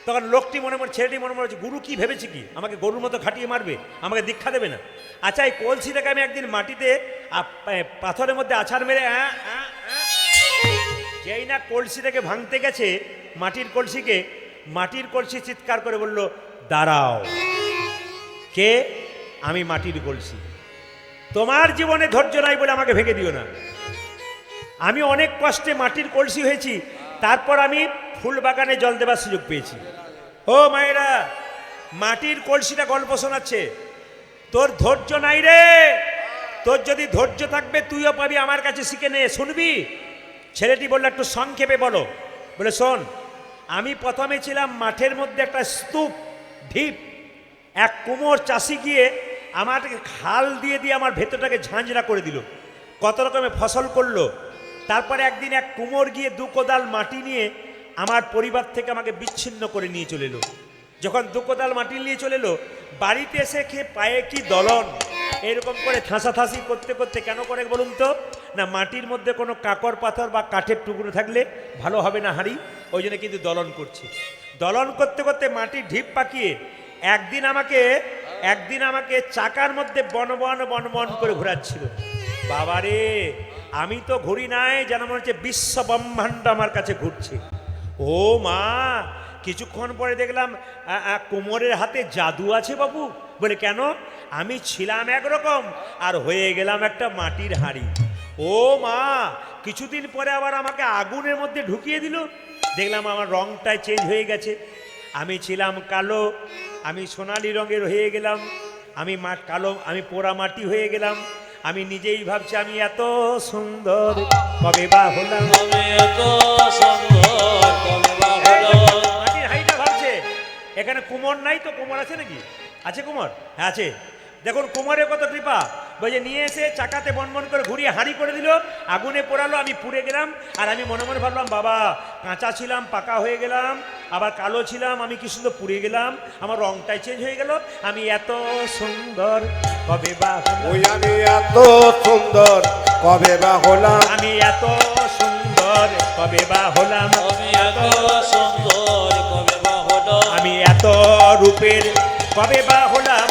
তখন লোকটি ছেলেটি মনে মনে হচ্ছে, গুরু কি ভেবেছে কি আমাকে গরুর মতো খাটিয়ে মারবে, আমাকে দীক্ষা দেবে না। আচ্ছা, এই কলসিটাকে আমি একদিন মাটিতে পাথরের মধ্যে আছাড় মেরে যেই না কলসিটাকে ভাঙতে গেছে, মাটির কলসি চিৎকার করে বলল, দাঁড়াও। কে? আমি মাটির কলসি। তোমার জীবনে ধৈর্য নাই বলে আমাকে ভেঙে দিও না। আমি অনেক কষ্টে মাটির কলসি হয়েছি, তারপর আমি ফুল বাগানে জল দেবার সুযোগ পেয়েছি। ও মায়েরা, মাটির কলসিটা গল্প শোনাচ্ছে, তোর ধৈর্য নাই রে। তোর যদি ধৈর্য থাকবে তুইও পাবি, আমার কাছে শিখে নে, শুনবি। ছেলেটি বললো, একটু সংক্ষেপে বলো। বলে, শোন, আমি প্রথমে ছিলাম মাঠের মধ্যে একটা স্তূপ, ঢিপ। এক কুমোর চাষি গিয়ে আমাকে খাল দিয়ে দিয়ে আমার ভেতরটাকে ঝাঁঝরা করে দিল, কত রকমের ফসল করলো। তারপরে একদিন এক কুমোর গিয়ে 2 কোদাল মাটি নিয়ে আমার পরিবার থেকে আমাকে বিচ্ছিন্ন করে নিয়ে চলে এলো। যখন 2 কোদাল মাটি নিয়ে চলে এলো, বাড়িতে এসে খেয়ে পায়ে কি দলন, এরকম করে ঠাঁসাঠাঁসি করতে করতে, কেন করে বলুন তো? না, মাটির মধ্যে কোনো কাকর পাথর বা কাঠের টুকরো থাকলে ভালো হবে না হাঁড়ি, ওই জন্য কিন্তু দলন করছে। দলন করতে করতে মাটির ঢিপ পাকিয়ে একদিন আমাকে চাকার মধ্যে বন করে ঘোরাচ্ছিল। বাবারে, আমি তো ঘুরি নাই, যেন মনে হচ্ছে বিশ্ব ব্রহ্মাণ্ড আমার কাছে ঘুরছে। ও মা, কিছুক্ষণ পরে দেখলাম কোমরের হাতে জাদু আছে বাবু। বলে, কেন? আমি ছিলাম একরকম আর হয়ে গেলাম একটা মাটির হাঁড়ি। ও মা, কিছুদিন পরে আবার আমাকে আগুনের মধ্যে ঢুকিয়ে দিল, দেখলাম আমার রংটাই চেঞ্জ হয়ে গেছে। আমি ছিলাম কালো, আমি সোনালি রঙের হয়ে গেলাম। আমি পোড়া মাটি হয়ে গেলাম। আমি নিজেই ভাবছি আমি এত সুন্দর, কবে বা হলাম। আমি এত সুন্দর, কবে বা হলো। মাটির হাঁড়িটা ভাবছে, এখানে কুমোর নাই তো? কুমোর আছে নাকি? আছে কুমোর? হ্যাঁ আছে। দেখুন কুমোরের কত কৃপা। বলছে, নিয়ে এসে চাকাতে বনবন করে ঘুরিয়ে হাঁড়ি করে দিল, আগুনে পোড়ালো, আমি পুড়ে গেলাম। আর আমি মনে মনে ভাবলাম, বাবা, কাঁচা ছিলাম পাকা হয়ে গেলাম, আবার কালো ছিলাম, আমি কি সুন্দর পুড়ে গেলাম, আমার রংটাই চেঞ্জ হয়ে গেল। আমি এত সুন্দর, কবে বা হলাম। ওই আমি এত সুন্দর, কবে বা হলাম। আমি এত সুন্দর, কবে বা হলাম। আমি এত সুন্দর, কবে বা হলো। আমি এত রূপের, কবে বা হলাম।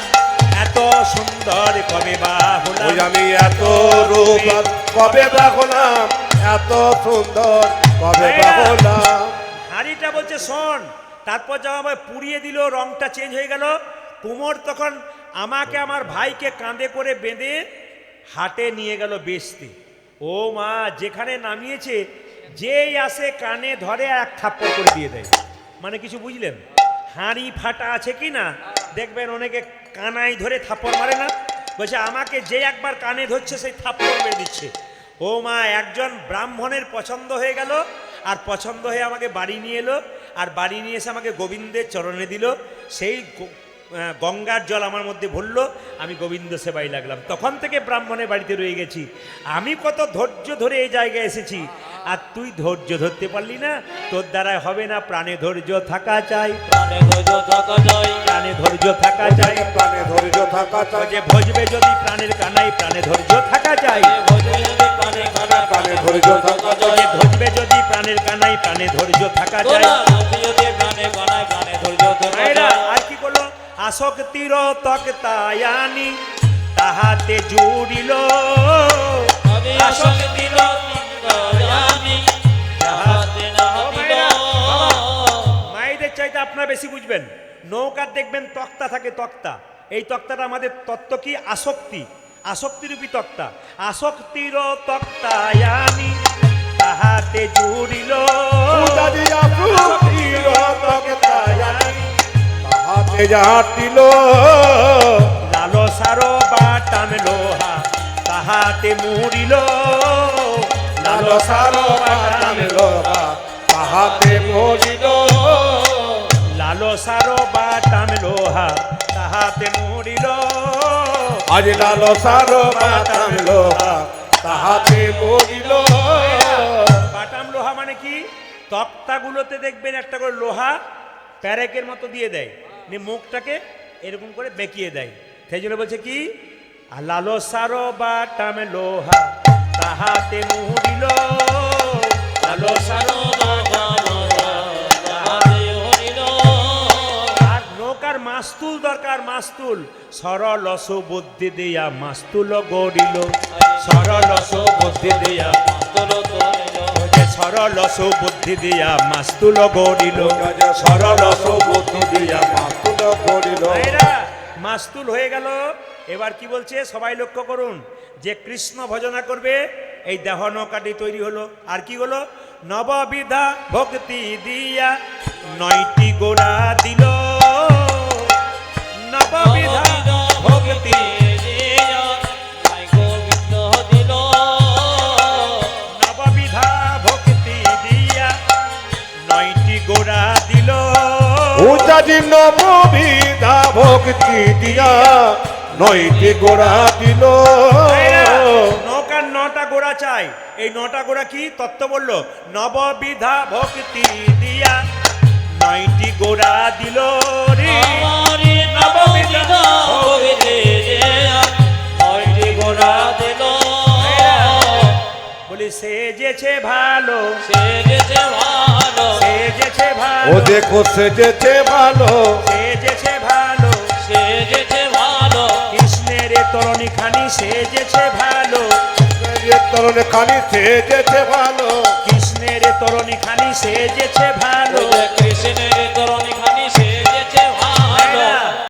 এত সুন্দর, কবে বা হলাম। ওই আমি এত রূপ, কবে বা হলাম। এত সুন্দর, কবে বা হলাম। হাঁড়িটা বলছে, শোন। তারপর যখন আমায় পুড়িয়ে দিল, রংটা চেঞ্জ হয়ে গেল। কুমোর তখন আমাকে আমার ভাইকে কাঁধে করে বেঁধে হাটে নিয়ে গেল বেচতে। ও মা, যেখানে নামিয়েছে, যেই আসে কানে ধরে এক থাপ্পড় করে দিয়ে দেয়। মানে কিছু বুঝলেন? হাঁড়ি ফাটা আছে কি না, দেখবেন অনেকে কানায় ধরে থাপ্পড় মারে না। বলছে, আমাকে যে একবার কানে ধরছে সেই থাপ্পড় মেরে দিচ্ছে। ও মা, একজন ব্রাহ্মণের পছন্দ হয়ে গেল, আর পছন্দ হয়ে আমাকে বাড়ি নিয়ে এলো, আর বাড়ি নিয়ে এসে আমাকে গোবিন্দের চরণে দিল। সেই গঙ্গার জল আমার মধ্যে ভরল, আমি গোবিন্দ সেবাই লাগলাম। তখন থেকে ব্রাহ্মণের বাড়িতে রয়ে গেছি। আমি কত ধৈর্য ধরে এই জায়গায় এসেছি, আর তুই ধৈর্য ধরতে পারলি না। তোর দ্বারাই হবে না, প্রাণে ধৈর্য থাকা চাই। প্রাণে ধৈর্য থাকা চাই। প্রাণে ধৈর্য থাকা চাই। প্রাণে ধৈর্য থাকা চাই। যে ভজবে যদি প্রাণের কানাই, প্রাণে ধৈর্য থাকা চাই। ভজবে যদি প্রাণে কানা, প্রাণে ধৈর্য থাকা চাই। যে ভজবে যদি প্রাণের কানাই, প্রাণে ধৈর্য থাকা চাই। ভজবে যদি প্রাণে কানায়, প্রাণে ধৈর্য থাকা মায়েরা, চাই। আর কি করলো? আসক্তির তক্তায়ানি তাহাতে জুড়িল। আমি আসক্তির তক্তায়ানি তাহাতে নাহিল। মায়েদের চাইতে আপনারা বেশি বুঝবেন। নৌকার দেখবেন তক্তা থাকে, তক্তা। এই তক্তাটা আমাদের তত্ত্ব কি? আসক্তি, আসক্তিরূপী তক্তা। আসক্তির তক্তায়ানি তাহাতে জুড়িল। হাতে যাটিল লালসার বাটাম লোহা তাহাতে মুড়িল। লালসার বাটাম লোহা তাহাতে মরিল। লালসার বাটাম লোহা তাহাতে মুড়িল। আজ লালসার বাটাম লোহা তাহাতে মরিল। বাটাম লোহা মানে কি? তক্তাগুলোতে দেখবেন একটা করে লোহা প্যারেকের মতো দিয়ে দেয়, নিয়ে মুখটাকে এরকম করে বেঁকিয়ে দেয়। সেই জন্য বলছে কি লালো সারো বাটাম লোহা তাহাতে মুহুরিল লালো সারো আর নৌকার মাস্তুল দরকার, মাস্তুল সরল সুবুদ্ধি দিয়া মাস্তুল গড়িল, সরল সুবুদ্ধি দিয়া সরল সুবুদ্ধি দিয়া মাস্তুল গড়িল, সরল সুবুদ্ধি দিয়া মাতুল করিল। ভাইরা, মাস্তুল হয়ে গেল। এবার কি বলছে সবাই লক্ষ্য করুন, যে কৃষ্ণ ভজনা করবে এই দেহ নৌকাটি তৈরি হলো। আর কি হলো, নববিধা ভক্তি দিয়া 9টি গোড়া দিল, নববিধা ভক্তি নববিধা ভক্তি দিয়া 9টি গোড়া দিল। উজাজি নববিধা ভক্তি দিয়া 9টি গোড়া দিল। নৌকার 9টা গোড়া চাই। এই 9টা গোড়া কি তত্ত্ব বললো, নববিধা ভক্তি দিয়া 9টি গোড়া দিল রে। নববিধা বলি সেজেছে ভালো, সেজেছে ভালো, ও দেখো সেজেছে ভালো, সেজেছে ভালো, কৃষ্ণের তরণী খানি সেজেছে ভালো, তরুণ খানি সেজেছে ভালো, কৃষ্ণের তরণী খানি সেজেছে ভালো।